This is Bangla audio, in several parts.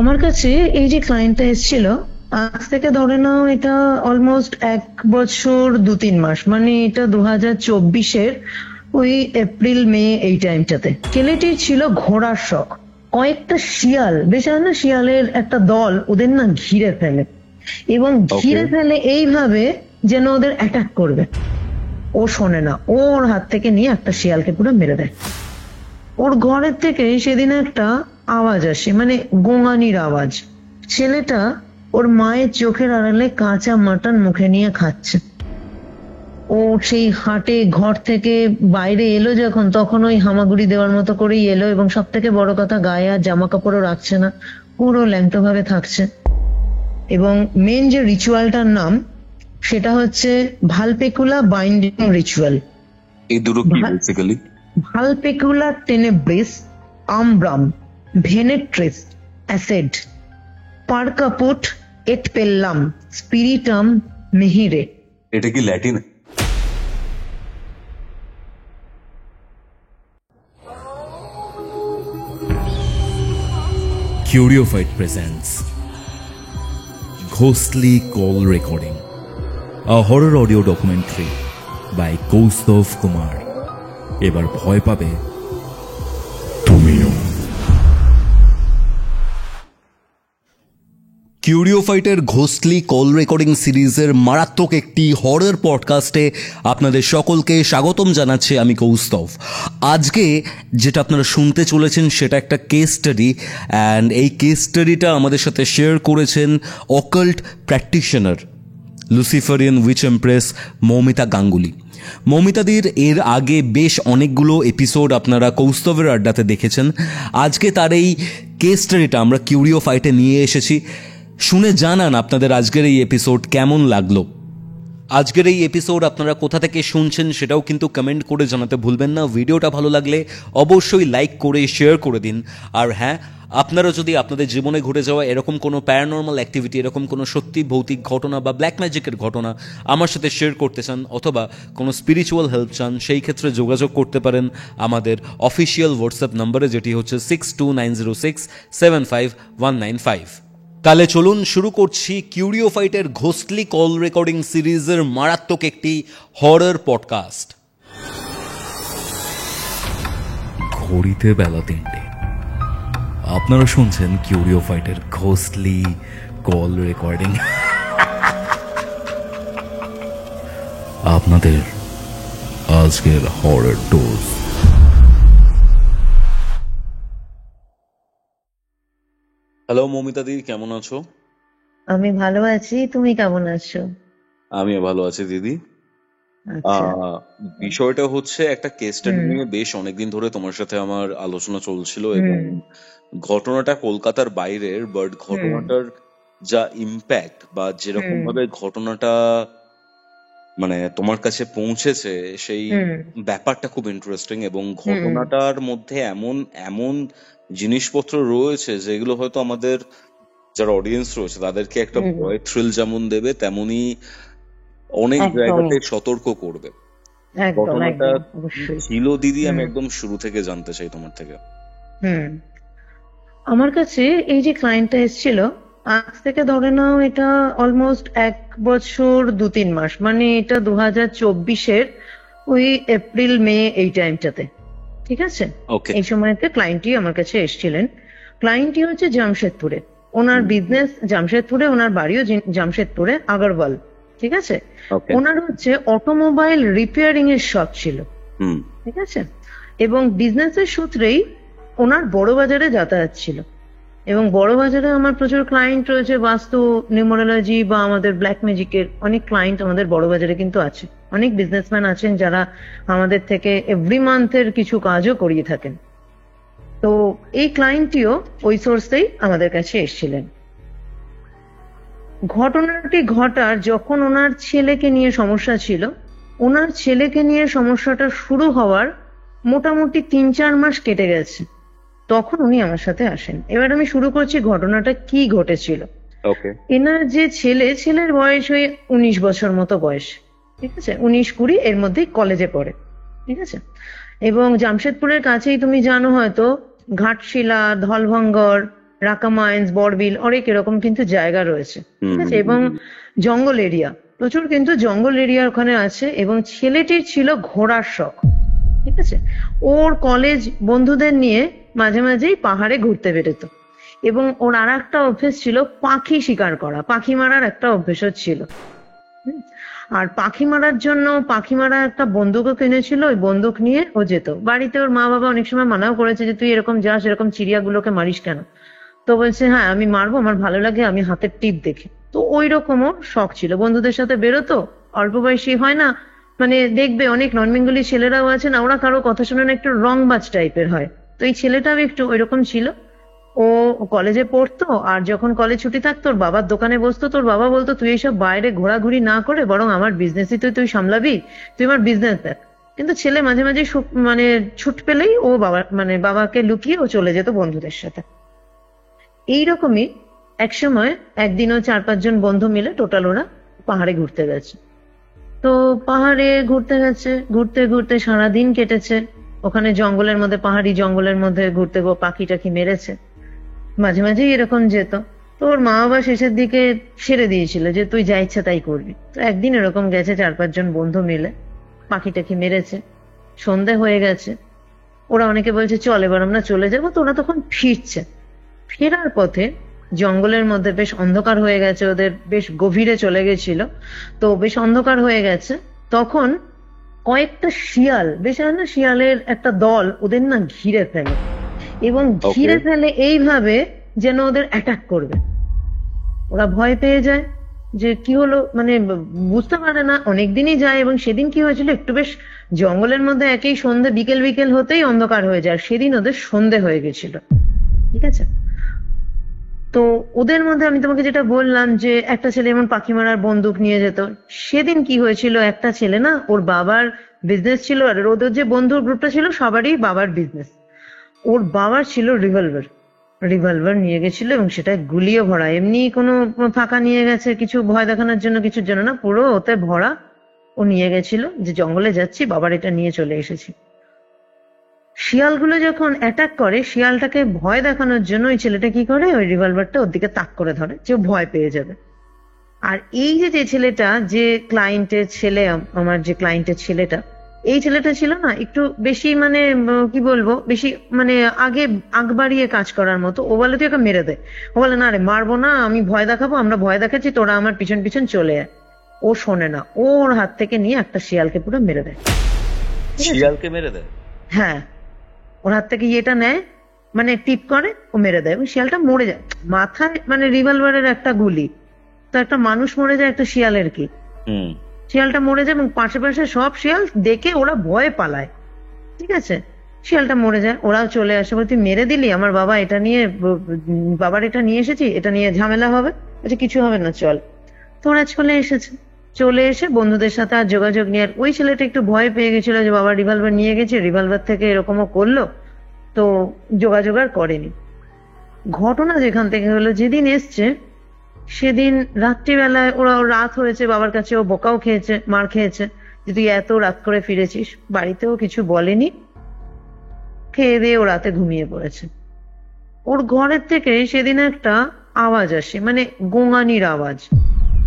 আমার কাছে এই যে ক্লায়েন্টটা এসেছিল, আজ থেকে ধরে নাও এটা অলমোস্ট 1 বছর 2-3 মাস, মানে এটা 2024-এর ওই এপ্রিল মে এই টাইমটাতে। ছেলেটির ছিল ঘোড়ার শখ। কয়েকটা শিয়াল, বেশ না, শিয়ালের একটা দল ওদের না ঘিরে ফেলে, এবং ঘিরে ফেলে এইভাবে যেন ওদের অ্যাটাক করবে। ও শোনে না, ওর হাত থেকে নিয়ে একটা শিয়ালকে পুরো মেরে দেয়। ওর ঘরের থেকে সেদিন একটা আওয়াজ আসে, মানে গোঙানির আওয়াজ। ছেলেটা ওর মায়ের চোখের আড়ালে কাঁচা মাটন মুখে নিয়ে খাচ্ছে। ও সেই হাটে ঘর থেকে বাইরে এলো যখন, তখন ওই হামাগুড়ি দেওয়ার মতো করেই এলো, এবং সব থেকে বড় কথা, গায়ে আর জামা কাপড়ও রাখছে না, পুরো ল্যাংটো ভাবে থাকছে। এবং মেন যে রিচুয়ালটার নাম, সেটা হচ্ছে ভালপেকুলা বাইন্ডিং রিচুয়াল। এই দুটো কি বেসিক্যালি? ভালপেকুলা টেনেব্রিস আমব্রাম ভেনেট্রিস অ্যাসেড পার কাপুট এট পেল্লাম স্পিরিটাম মিহিরে। এটা কি Latin? Curiofite presents Ghostly Call Recording, a horror audio documentary by Kaustav Kumar. এবার ভয় পাবে তুমিও। কিউরিওফাইটের ঘোস্টলি কল রেকর্ডিং সিরিজের মারাত্মক একটি হরর পডকাস্টে আপনাদের সকলকে স্বাগতম জানাচ্ছি আমি কৌস্তভ। আজকে যেটা আপনারা শুনতে চলেছেন সেটা একটা কেস স্টাডি, অ্যান্ড এই কেস স্টাডিটা আমাদের সাথে শেয়ার করেছেন occult practitioner Luciferian witch empress Moumita Ganguly. মৌমিতাদির এর আগে বেশ অনেকগুলো এপিসোড আপনারা কৌস্তবের আড্ডাতে দেখেছেন। আজকে তার এই কেস স্টাডিটা আমরা কিউরিওফাইটে নিয়ে এসেছি। শুনে জানান আপনাদের আজকের এই এপিসোড কেমন লাগলো। আজকের এই এপিসোড আপনারা কোথা থেকে শুনছেন সেটাও কিন্তু কমেন্ট করে জানাতে ভুলবেন না। ভিডিওটা ভালো লাগলে অবশ্যই লাইক করে শেয়ার করে দিন। আর হ্যাঁ, আপনারা যদি আপনাদের জীবনে ঘটে যাওয়া এরকম কোনো প্যারানর্মাল অ্যাক্টিভিটি, এরকম কোনো সত্যি ভৌতিক ঘটনা বা ব্ল্যাক ম্যাজিকের ঘটনা আমার সাথে শেয়ার করতে চান, অথবা কোনো স্পিরিচুয়াল হেল্প চান, সেই ক্ষেত্রে যোগাযোগ করতে পারেন আমাদের অফিসিয়াল হোয়াটসঅ্যাপ নম্বরে, যেটি হচ্ছে 6290675195। তাহলে চলুন শুরু করছি কিউরিওফাইটের ঘোস্টলি কল রেকর্ডিং সিরিজের মারাত্মক একটি হরর পডকাস্ট। ঘড়িতে বেলা 3টে, আপনারা শুনছেন কিউরিওফাইটের ঘোস্টলি কল রেকর্ডিং। আপনাদের আজকের হরর ডোজ। হ্যালো মৌমিতা দি, কেমন আছো? আমি ভালো আছি, তুমি কেমন আছো? আমিও ভালো আছি দিদি। বিষয়টা হচ্ছে একটা কেস স্টাডি নিয়ে বেশ অনেকদিন ধরে তোমার সাথে আমার আলোচনা চলছিল, এবং ঘটনাটা কলকাতার বাইরের, বাট ঘটনাটার যা ইম্প্যাক্ট বা যেরকম ভাবে ঘটনাটা মানে তোমার কাছে পৌঁছেছে সেই ব্যাপারটা খুব ইন্টারেস্টিং। এবং ঘটনাটার মধ্যে এমন এমন জিনিসপত্র রয়েছে যেগুলো হয়তো আমাদের যারা অডিয়েন্স রয়েছে তাদেরকে একটা ভয় থ্রিল যেমন দেবে, তেমনি অনেক জায়গাতে সতর্ক করবে। ঘটনাটা ছিল দিদি, আমি একদম শুরু থেকে জানতে চাই তোমার থেকে। আমার কাছে এই যে ক্লায়েন্টটা এসেছিল, আজ থেকে ধরে নাও এটা অলমোস্ট 1 বছর 2-3 মাস, মানে এটা 2024-এর ওই এপ্রিল মে এই টাইমটাতে। ঠিক আছে, এই সময়তে ক্লায়েন্টই আমার কাছে এসেছিলেন। ক্লায়েন্টই হচ্ছে জামশেদপুরে, ওনার বিজনেস জামশেদপুরে, ওনার বাড়িও জামশেদপুরে, আগরওয়াল। ঠিক আছে, ওনার হচ্ছে অটোমোবাইল রিপেয়ারিং এর শপ ছিল। ঠিক আছে, এবং বিজনেসের সূত্রেই ওনার বড় বাজারে যাতায়াত ছিল। এবং বড় বাজারে আমার প্রচুর ক্লায়েন্ট রয়েছে, বাস্তু, নিউমারোলজি বা আমাদের ব্ল্যাক ম্যাজিকের অনেক ক্লায়েন্ট আমাদের বড় বাজারে কিন্তু আছে। অনেক বিজনেসম্যান আছেন যারা আমাদের থেকে এভরি মান্থের কিছু কাজও করিয়ে থাকেন। তো এই ক্লায়েন্টটিও ওই সোর্সেই আমাদের কাছে এসেছিলেন। ঘটনাটি ঘটার যখন ওনার ছেলেকে নিয়ে সমস্যা ছিল, ওনার ছেলেকে নিয়ে সমস্যাটা শুরু হওয়ার মোটামুটি 3-4 মাস কেটে গেছে, তখন উনি আমার সাথে আসেন। এবার আমি শুরু করছি ঘটনাটা কি ঘটেছিল। এনার যে ছেলের বয়স ওই 19 বছর মতো বয়স। ঠিক আছে, 19-20 এর মধ্যেই কলেজে পড়ে। ঠিক আছে, এবং জামশেদপুরের কাছেই তুমি জানো হয়তো ঘাটশিলা, ধলভঙ্গর, রাকা মাইন্স, বড়বিল, অনেক এরকম কিন্তু জায়গা রয়েছে, ঠিক আছে, এবং জঙ্গল এরিয়া, প্রচুর কিন্তু জঙ্গল এরিয়া ওখানে আছে। এবং ছেলেটির ছিল ঘোড়ার শখ, ঠিক আছে। ওর কলেজ বন্ধুদের নিয়ে মাঝে মাঝেই পাহাড়ে ঘুরতে বেরোতো। এবং ওর আর একটা অভ্যেস ছিল পাখি শিকার করা, পাখি মারার একটা অভ্যেসও ছিল। আর পাখি মারার জন্য পাখি মারা একটা বন্দুকও কিনেছিল, ওই বন্দুক নিয়ে ও যেত। বাড়িতে ওর মা বাবা অনেক সময় মানাও করেছে যে তুই এরকম যাস, এরকম চিড়িয়াগুলোকে মারিস কেন। তো বলছে হ্যাঁ আমি মারবো, আমার ভালো লাগে, আমি হাতের টিপ দেখি। তো ওই রকমও শখ ছিল, বন্ধুদের সাথে বেরোতো। অল্প বয়সী হয় না, মানে দেখবে অনেক নন বেঙ্গলি ছেলেরাও আছে না, ওরা কারো কথা শুনে না একটু রংবাজ টাইপের হয়। তো এই ছেলেটাও একটু ওইরকম ছিল। ও কলেজে পড়তো, আর যখন কলেজ ছুটি থাকতো ওর বাবার দোকানে বসতো। তোর বাবা বলতো তুই এইসব বাইরে ঘোরাঘুরি না করে বরং আমার বিজনেসই তুই সামলাবি, তুই আমার বিজনেস দেখ। কিন্তু ছেলে মাঝে মাঝে মানে ছুট পেলেই ও বাবাকে লুকিয়ে ও চলে যেত বন্ধুদের সাথে। এইরকমই একসময় একদিনও 4-5 জন বন্ধু মিলে টোটাল ওরা পাহাড়ে ঘুরতে গেছে। তো পাহাড়ে ঘুরতে গেছে, ঘুরতে ঘুরতে সারাদিন কেটেছে ওখানে জঙ্গলের মধ্যে, পাহাড়ি জঙ্গলের মধ্যে ঘুরতে গো পাখি টাখি মেরেছে। মাঝে মাঝেই এরকম যেত। তো ওর মা বাবা শেষের দিকে ছেড়ে দিয়েছিল যে তুই যা ইচ্ছা তাই করবি। তো একদিন এরকম গেছে 4-5 জন বন্ধু মিলে, পাখি টাখি মেরেছে, সন্ধে হয়ে গেছে। ওরা অনেকে বলছে চল এবার আমরা চলে যাবো। তো ওরা তখন ফিরছে, ফেরার পথে জঙ্গলের মধ্যে বেশ অন্ধকার হয়ে গেছে, ওদের বেশ গভীরে চলে গেছিল, তো বেশ অন্ধকার হয়ে গেছে। তখন কয়েকটা শিয়াল, বেশ না শিয়ালের একটা দল ওদের না ঘিরে ফেলে, এবং ঘিরে ফেলে এইভাবে যেন ওদের অ্যাটাক করবে। ওরা ভয় পেয়ে যায় যে কি হলো, মানে বুঝতে পারে না, অনেকদিনই যায়। এবং সেদিন কি হয়েছিল, একটু বেশ জঙ্গলের মধ্যে একই সন্ধে বিকেল বিকেল হতেই অন্ধকার হয়ে যায়, সেদিন ওদের সন্ধে হয়ে গেছিল, ঠিক আছে। তো ওদের মধ্যে আমি তোমাকে যেটা বললাম যে একটা ছেলে এমন পাখি মারার বন্দুক নিয়ে যেত। সেদিন কি হয়েছিল, একটা ছেলে না, ওর বাবার বিজনেস ছিল, আর ওদের যে বন্ধুর গ্রুপটা ছিল সবারই বাবার বিজনেস। ওর বাবার ছিল রিভলভার নিয়ে গেছিল, এবং সেটা গুলিও ভরা, এমনি কোনো ফাঁকা নিয়ে গেছে কিছু ভয় দেখানোর জন্য কিছুর জন্য না, পুরো ওতে ভরা ও নিয়ে গেছিল যে জঙ্গলে যাচ্ছি, বাবার এটা নিয়ে চলে এসেছি। শিয়ালগুলো যখন অ্যাটাক করে, শিয়ালটাকে ভয় দেখানোর জন্য ওই ছেলেটা কি করে, ওই রিভলভারটা ওর দিকে তাক করে ধরে যে ভয় পেয়ে যাবে। আর এই যে ছেলেটা, যে ক্লায়েন্টের ছেলে, আমার যে ক্লায়েন্টের ছেলেটা, এই ছেলেটা ছিল না একটু বেশি, মানে কি বলবো, বেশি মানে আগ বাড়িয়ে কাজ করার মতো। ও বলে তুই ওকে মেরে দে, ও বলে না রে মারবো না, আমি ভয় দেখাবো, আমরা ভয় দেখাচ্ছি, তোরা আমার পিছন পিছন চলে আয়। ও শোনে না, ওর হাত থেকে নিয়ে একটা শিয়ালকে পুরো মেরে দেয়। শিয়ালকে মেরে দেয়? হ্যাঁ, ওর হাত থেকে ইয়েটা নেয়, মানে টিপ করে, ও মেরে দেয়, এবং শিয়ালটা মরে যায়। মাথায় মানে রিভলভারের একটা গুলি, তো একটা মানুষ মরে যায়, একটা শিয়ালের কি, শিয়ালটা মরে যায়। এবং পাশে পাশে সব শিয়াল দেখে ওরা ভয়ে পালায়, ঠিক আছে। শিয়ালটা মরে যায়, ওরাও চলে আসে, বলে তুই মেরে দিলি আমার বাবা, এটা নিয়ে বাবার এটা নিয়ে এসেছি, এটা নিয়ে ঝামেলা হবে। আচ্ছা কিছু হবে না চল। তো ওরা চলে এসেছে, চলে এসে বন্ধুদের সাথে আর যোগাযোগ নিয়ে, ওই ছেলেটা একটু ভয় পেয়ে গেছিল যে বাবা রিভলভার নিয়ে গেছে, রিভলভার থেকে এরকমও করলো, তো যোগাযোগ আর করেনি। ঘটনা যেখান থেকে হলো, যেদিন এসছে সেদিন রাত্রিবেলায়, ওরা রাত হয়েছে, বাবার কাছে ও বোকাও খেয়েছে, মার খেয়েছে যে তুই এত রাত করে ফিরেছিস, বাড়িতেও কিছু বলেনি, খেয়ে দিয়ে ও রাতে ঘুমিয়ে পড়েছে। ওর ঘরের থেকে সেদিন একটা আওয়াজ আসে, মানে গোঙানির আওয়াজ,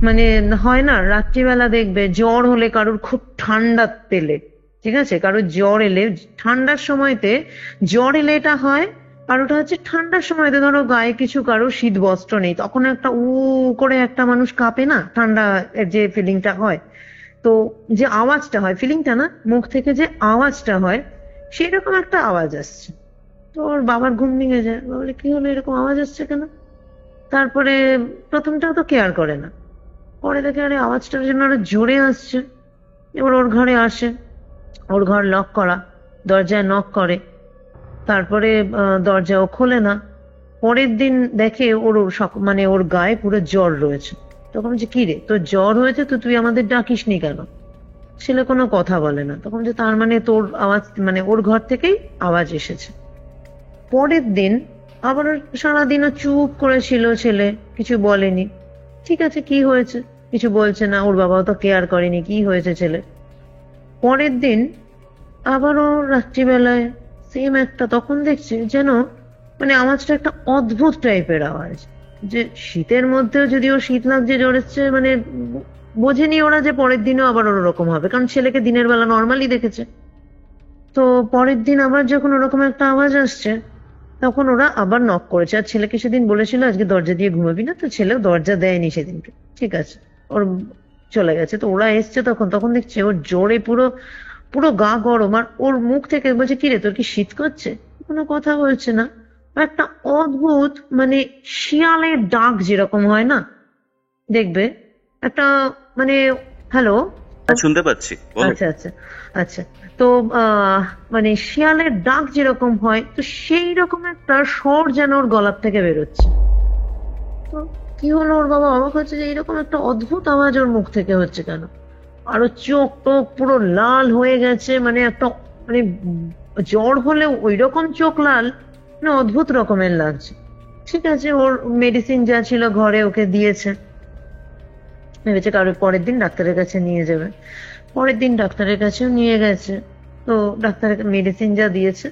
মানে হয় না রাত্রিবেলা দেখবে জ্বর হলে কারোর খুব ঠান্ডা পেলে, ঠিক আছে, কারোর জ্বর এলে, ঠান্ডার সময়তে জ্বর এলে এটা হয়। আর ওটা হচ্ছে ঠান্ডার সময়তে, ধরো গায়ে কিছু কারো শীত বস্ত্র নেই, তখন একটা করে একটা মানুষ কাঁপে না, ঠান্ডা যে ফিলিংটা হয়, তো যে আওয়াজটা হয়, ফিলিংটা না, মুখ থেকে যে আওয়াজটা হয়, সেরকম একটা আওয়াজ আসছে। তো ওর বাবার ঘুম ভেঙে যায়, বলে কি হলো, এরকম আওয়াজ আসছে কেন। তারপরে প্রথমটাও তো কেয়ার করে না, পরে দেখে আরে আওয়াজটার জন্য আরো জোরে আসছে। এবার ওর ঘরে আসে, ওর ঘর লক করা, দরজায় নক করে, তারপরে দরজাও খোলে না। পরের দিন দেখে ওর মানে ওর গায়ে পুরো জ্বর রয়েছে। তখন যে কি রে তোর জ্বর হয়েছে, তো তুই আমাদের ডাকিসনি কেন। ছেলে কোনো কথা বলে না। তখন যে তার মানে তোর আওয়াজ, মানে ওর ঘর থেকেই আওয়াজ এসেছে। পরের দিন আবার সারাদিনও চুপ করেছিল ছেলে, কিছু বলেনি। ঠিক আছে কি হয়েছে, কিছু বলছে না, ওর বাবাও তো কেয়ার করেনি কি হয়েছে ছেলে। পরের দিন আবারও রাত্রিবেলায় সেম একটা, তখন দেখছে যেন মানে আওয়াজটা একটা অদ্ভুত টাইপের আওয়াজ, যে শীতের মধ্যেও যদিও শীত লাগছে, জ্বর এসছে, মানে বোঝেনি ওরা যে পরের দিনও আবার ওরকম হবে, কারণ ছেলেকে দিনের বেলা নর্মালি দেখেছে। তো পরের দিন আবার যখন ওরকম একটা আওয়াজ আসছে, তখন ওরা আবার নক করেছে। আর ছেলেকে সেদিন বলেছিল আজকে দরজা দিয়ে ঘুমাবি না, তো ছেলেও দরজা দেয়নি সেদিনকে, ঠিক আছে, ওর চলে গেছে। তো ওরা এসছে তখন, তখন দেখছে ওর জোরে পুরো পুরো গা গরম, আর ওর মুখ থেকে বলছে কিরে তোর কি শীত করছে, কোনো কথা বলছে না। একটা অদ্ভুত মানে শিয়ালের ডাক যেরকম হয় না, দেখবে একটা, মানে হ্যালো, শুনতে পাচ্ছি, বলো। আচ্ছা আচ্ছা আচ্ছা। তো মানে শিয়ালের ডাক যেরকম হয়, তো সেই রকম একটা স্বর যেন ওর গলার থেকে বেরোচ্ছে। তো কি হলো, ওর বাবা অবাক হচ্ছে যে এইরকম একটা অদ্ভুত আওয়াজ ওর মুখ থেকে হচ্ছে কেন। আর ওর চোখ টোক পুরো লাল হয়ে গেছে, মানে একটা, মানে জ্বর হলে ওই রকম চোখ লাল, মানে অদ্ভুত রকমের লাগছে। ঠিক আছে, ওর মেডিসিন যা ছিল ঘরে ওকে দিয়েছে, ভেবেছে কারোর পরের দিন ডাক্তারের কাছে নিয়ে যাবে। পরের দিন ডাক্তারের কাছেও নিয়ে গেছে। তো ডাক্তার মেডিসিন যা দিয়েছে,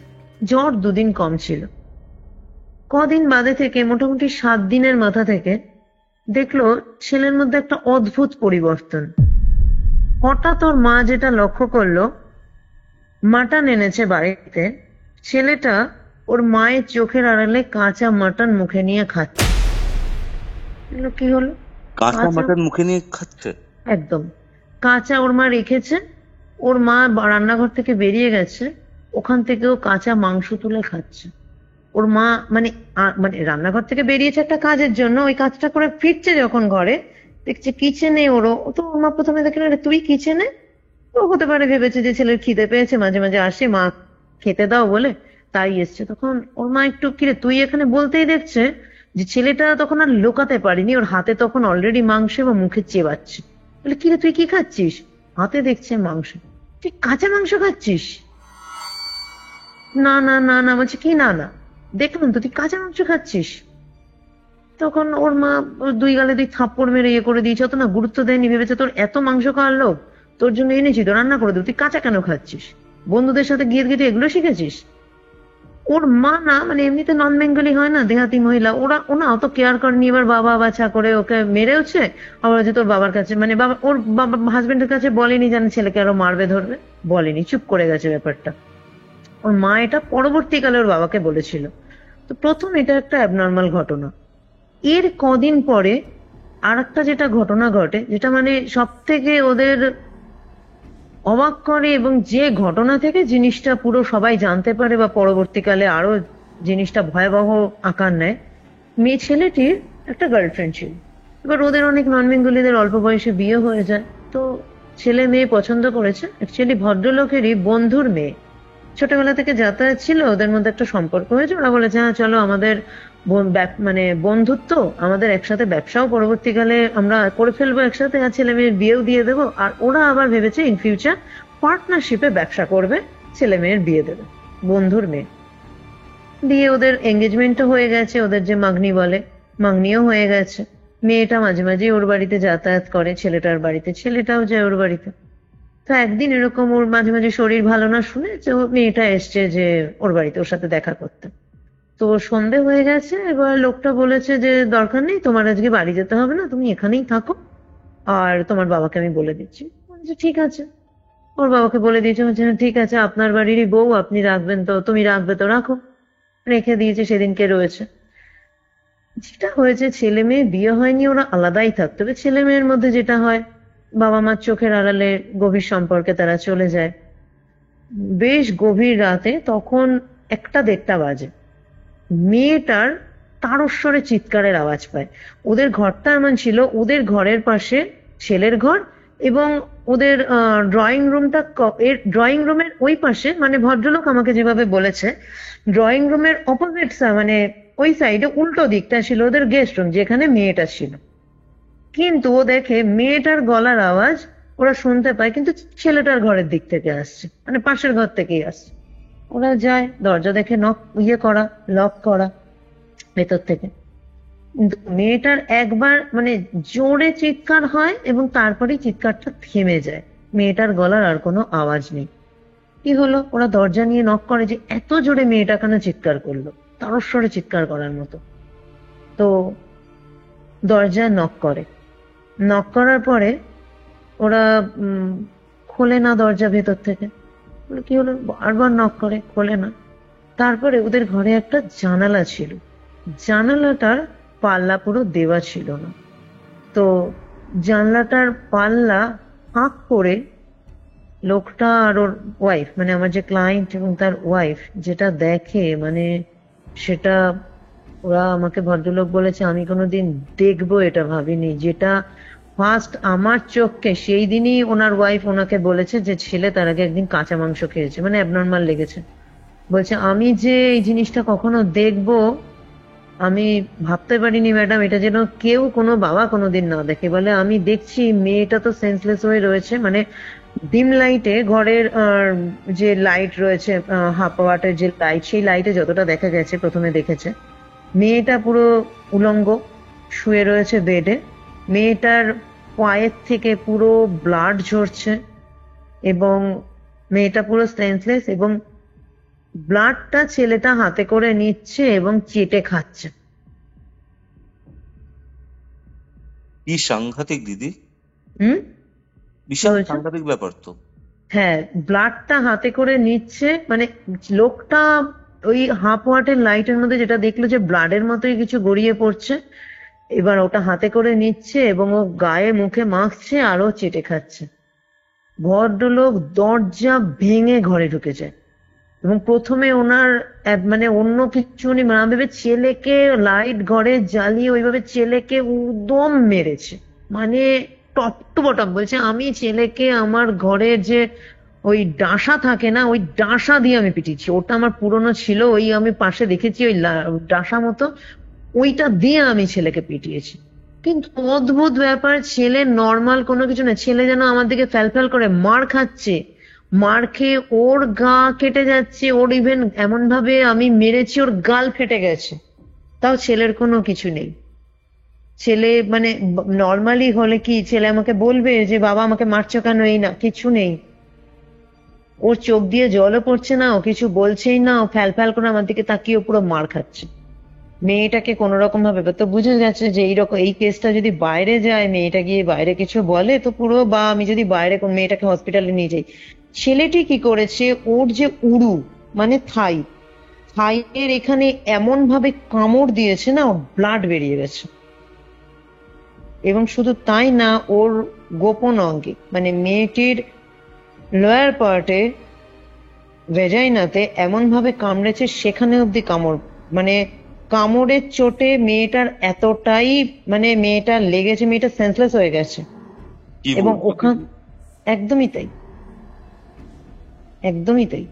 জ্বর 2 দিন কম ছিল। কদিন বাদে থেকে, মোটামুটি 7 দিনের মাথা থেকে দেখলো ছেলের মধ্যে একটা অদ্ভুত পরিবর্তন। হঠাৎ ওর মা যেটা লক্ষ্য করলো, মাটন এনেছে বাড়িতে, ছেলেটা ওর মায়ের চোখের আড়ালে কাঁচা মাটন মুখে নিয়ে খাচ্ছে। কি হলো, কাঁচা মাটন মুখে নিয়ে খাচ্ছে? একদম কাঁচা ওর মা রেখেছে, ওর মা রান্নাঘর থেকে বেরিয়ে গেছে, ওখান থেকেও কাঁচা মাংস তুলে খাচ্ছে। ওর মা মানে মানে রান্নাঘর থেকে বেরিয়েছে একটা কাজের জন্য, ওই কাজটা করে ফিরছে যখন ঘরে, দেখছে কিচেনে ওরও, তো ওর মা প্রথমে দেখে তুই কিচেনে, ও হতে পারে ভেবেছে যে ছেলের খিদে পেয়েছে, মাঝে মাঝে আসে মা খেতে দাও বলে, তাই এসছে। তখন ওর মা একটু কিরে তুই এখানে বলতেই দেখছে যে ছেলেটা তখন আর লুকাতে পারিনি, ওর হাতে তখন অলরেডি মাংস এবং মুখে চেবাচ্ছে। বলে কিরে তুই কি খাচ্ছিস, হাতে দেখছে মাংস, তুই কাঁচা মাংস খাচ্ছিস? না না না না, বলছে কি না না, দেখলাম তো তুই কাঁচা মাংস খাচ্ছিস। তখন ওর মা 2 গালে 2 থাপ্পড় মেরে ইয়ে করে দিয়েছে, অত না গুরুত্ব দেয়নি, ভেবেছে তোর এত মাংস খাওয়ার লোক, তোর জন্য এনেছি তো রান্না করে দেবো, তুই কাঁচা কেন খাচ্ছিস, বন্ধুদের সাথে গিয়ে গিয়ে তুই এগুলো শিখেছিস। ওর মা না, মানে এমনিতে নন বেঙ্গলি হয় না, দেহাতি মহিলা, ওনা অত কেয়ার করেনি। এবার বাবা বাছা করে ওকে মেরেওছে, আবার হচ্ছে তোর বাবার কাছে, মানে বাবা ওর বাবা হাজবেন্ডের কাছে বলেনি জানে ছেলেকে আরো মারবে ধরবে, বলেনি, চুপ করে গেছে ব্যাপারটা। ওর মা এটা পরবর্তীকালে ওর বাবাকে বলেছিল। তো প্রথম এটা একটা অ্যাবনর্মাল ঘটনা। এর কদিন পরে আর একটা যেটা ঘটনা ঘটে, যেটা মানে সব থেকে ওদের অবাক করে, এবং যে ঘটনা থেকে জিনিসটা পুরো সবাই জানতে পারে বা পরবর্তীকালে আরো জিনিসটা ভয়াবহ আকার নেয়। মেয়ে ছেলেটির একটা গার্লফ্রেন্ড ছিল। এবার ওদের অনেক নন বেঙ্গলিদের অল্প বয়সে বিয়ে হয়ে যায়। তো ছেলে মেয়ে পছন্দ করেছে, অ্যাকচুয়ালি ভদ্রলোকেরই বন্ধুর মেয়ে, ছোটবেলা থেকে যাতায়াত ছিল, ওদের মধ্যে একটা সম্পর্ক হয়েছে। ওরা বলেছে হ্যাঁ চলো আমাদের মানে বন্ধুত্ব, আমাদের একসাথে ব্যবসাও পরবর্তীকালে আমরা করে ফেলবো একসাথে, আর ছেলে মেয়ের বিয়েও দিয়ে দেবো। আর ওরা আবার ভেবেছে ইন ফিউচার পার্টনারশিপে ব্যবসা করবে, ছেলে মেয়ের বিয়ে দেবে, বন্ধুর মেয়ে। দিয়ে ওদের এঙ্গেজমেন্টও হয়ে গেছে, ওদের যে মাগনি বলে মাগনিও হয়ে গেছে। মেয়েটা মাঝে মাঝে ওর বাড়িতে যাতায়াত করে, ছেলেটার বাড়িতে, ছেলেটাও যায় ওর বাড়িতে। তো একদিন এরকম ওর মাঝে মাঝে শরীর ভালো না শুনে যে মেয়েটা এসছে যে ওর বাড়িতে ওর সাথে দেখা করতে। তো সন্ধে হয়ে গেছে, এবার লোকটা বলেছে যে দরকার নেই, তোমার আজকে বাড়ি যেতে হবে না, তুমি এখানেই থাকো, আর তোমার বাবাকে আমি বলে দিচ্ছি। বলছে ঠিক আছে, ওর বাবাকে বলে দিয়েছে, বলছে ঠিক আছে, আপনার বাড়িরই বউ, আপনি রাখবেন তো, তুমি রাখবে তো রাখো। রেখে দিয়েছে, সেদিনকে রয়েছে। যেটা হয়েছে, ছেলে মেয়ে বিয়ে হয়নি, ওরা আলাদাই থাকতো। তবে ছেলে মেয়ের মধ্যে যেটা হয়, বাবা মার চোখের আড়ালে গভীর সম্পর্কে তারা চলে যায়। বেশ গভীর রাতে, তখন 1টা-1:30 বাজে, মেয়েটার তারস্বরে চিৎকারের আওয়াজ পায়। ওদের ঘরটা এমন ছিল, ওদের ঘরের পাশে ছেলের ঘর, এবং ওদের ড্রয়িং রুমের ওই পাশে, মানে ভদ্রলোক আমাকে যেভাবে বলেছে, ড্রয়িং রুমের অপোজিট মানে ওই সাইডে উল্টো দিকটা ছিল ওদের গেস্ট রুম, যেখানে মেয়েটা ছিল। কিন্তু ও দেখে মেয়েটার গলার আওয়াজ ওরা শুনতে পায়, কিন্তু ছেলেটার ঘরের দিক থেকে আসছে, মানে পাশের ঘর থেকেই আসছে। ওরা যায়, দরজা দেখে লক করা ভেতর থেকে। কিন্তু মেয়েটার একবার মানে জোরে চিৎকার হয়, এবং তারপরেই চিৎকারটা থেমে যায়, মেয়েটার গলার আর কোনো আওয়াজ নেই। কি হলো, ওরা দরজা নিয়ে নক করে যে এত জোরে মেয়েটা কেন চিৎকার করলো। তারস্বরে চিৎকার করার মতো। তো দরজা নক করে, নক করার পরে ওরা খোলে না দরজা ভেতর থেকে। কি হলো, বারবার নক করে, খোলে না। তারপরে ওদের ঘরে একটা জানালা ছিল, জানালাটার পাল্লা পুরো দেওয়া ছিল না। তো জানলাটার পাল্লা ফাঁক করে লোকটা আর ওর ওয়াইফ, মানে আমার যে ক্লায়েন্ট এবং তার ওয়াইফ যেটা দেখে, মানে সেটা ওরা আমাকে, ভদ্রলোক বলেছে, আমি কোনোদিন দেখবো এটা ভাবিনি। যেটা ফার্স্ট আমার চোখকে, সেই দিনই ওনার ওয়াইফ ওনাকে বলেছে যে ছেলে তার আগে একদিন কাঁচা মাংস খেয়েছে, মানে অ্যাবনর্মাল লেগেছে। বলছে আমি যে এই জিনিসটা কখনো দেখবো আমি ভাবতে পারিনি ম্যাডাম, এটা যেন কেউ, কোনো বাবা কোনোদিন না দেখে। বলে আমি দেখছি মেয়েটা তো সেন্সলেস হয়ে রয়েছে, মানে ডিম লাইটে ঘরের যে লাইট রয়েছে, হাফ ওয়াটের যে লাইট, সেই লাইটে যতটা দেখা গেছে, প্রথমে দেখেছে মেয়েটা পুরো উলঙ্গ শুয়ে রয়েছে বেডে, মেয়েটার পায়ের থেকে পুরো ব্লাড ঝরছে এবং মেয়েটা পুরো সেন্সলেস, এবং ব্লাডটা ছেলেটা হাতে করে নিচ্ছে এবং চেটে খাচ্ছে। কি সাংঘাতিক দিদি, হুম, বিশাল বলছো? সাংঘাতিক ব্যাপার তো। হ্যাঁ, ব্লাডটা হাতে করে নিচ্ছে, মানে লোকটা ওই হাফ ওয়াটের লাইটের মধ্যে যেটা দেখলো যে ব্লাডের মতোই কিছু গড়িয়ে পড়ছে, এবার ওটা হাতে করে নিচ্ছে এবং ও গায়ে মুখে মাখছে আর ও চেটে খাচ্ছে। ভদ্রলোক দরজা ভেঙে ঘরে ঢুকে যায় এবং প্রথমে ওনার মানে অন্য কিছু উনি না ভেবে ছেলেকে লাইট ঘরে জ্বালিয়ে ওইভাবে ছেলেকে উদম মেরেছে, মানে টপ টু বটম। বলছে আমি ছেলেকে আমার ঘরে যে ওই ডাসা থাকে না, ওই ডাসা দিয়ে আমি পিটিয়েছি। ওটা আমার পুরনো ছিল, ওই আমি পাশে দেখেছি ওই ডাসা মতো, ওইটা দিয়ে আমি ছেলেকে পিটিয়েছি। কিন্তু অদ্ভুত ব্যাপার, ছেলে নর্মাল কোনো কিছু না, ছেলে যেন আমার দিকে ফ্যাল করে মার খাচ্ছে, মার খেয়ে ওর গা কেটে যাচ্ছে, ওর ইভেন এমন ভাবে আমি মেরেছি ওর গাল ফেটে গেছে, তাও ছেলের কোনো কিছু নেই। ছেলে মানে নর্মালি হলে কি ছেলে আমাকে বলবে যে বাবা আমাকে মারছো কেন, এই না, কিছু নেই। ওর চোখ দিয়ে জলও পড়ছে না, ও কিছু বলছেই না, ও ফ্যাল করে আমার দিকে তাকিয়ে পুরো মার খাচ্ছে। মেয়েটাকে কোন রকম ভাবে, তো বুঝে যাচ্ছে যে এইরকম এই কেসটা যদি বাইরে যায়, মেয়েটা গিয়ে বাইরে কিছু বলে তো পুরো, বা আমি যদি বাইরে মেয়েটাকে হসপিটালে নিয়ে যাই। ছেলেটি কি করেছে, ওর যে উরু মানে থাইয়ের এখানে এমন ভাবে কামড় দিয়েছে না, ওর ব্লাড বেরিয়ে গেছে। এবং শুধু তাই না, ওর গোপন অঙ্গে মানে মেয়েটির লোয়ার পার্টে ভেজাইনাতে এমন ভাবে কামড়েছে, সেখানে অব্দি কামড়, মানে কামড়ের চোটে মেয়েটার এতটাই, মানে মেয়েটার লেগেছে, মেয়েটা সেন্সলেস হয়ে গেছে। কি এবং বলবো ওখান দিদি? একদমই তাই, একদমই তাই।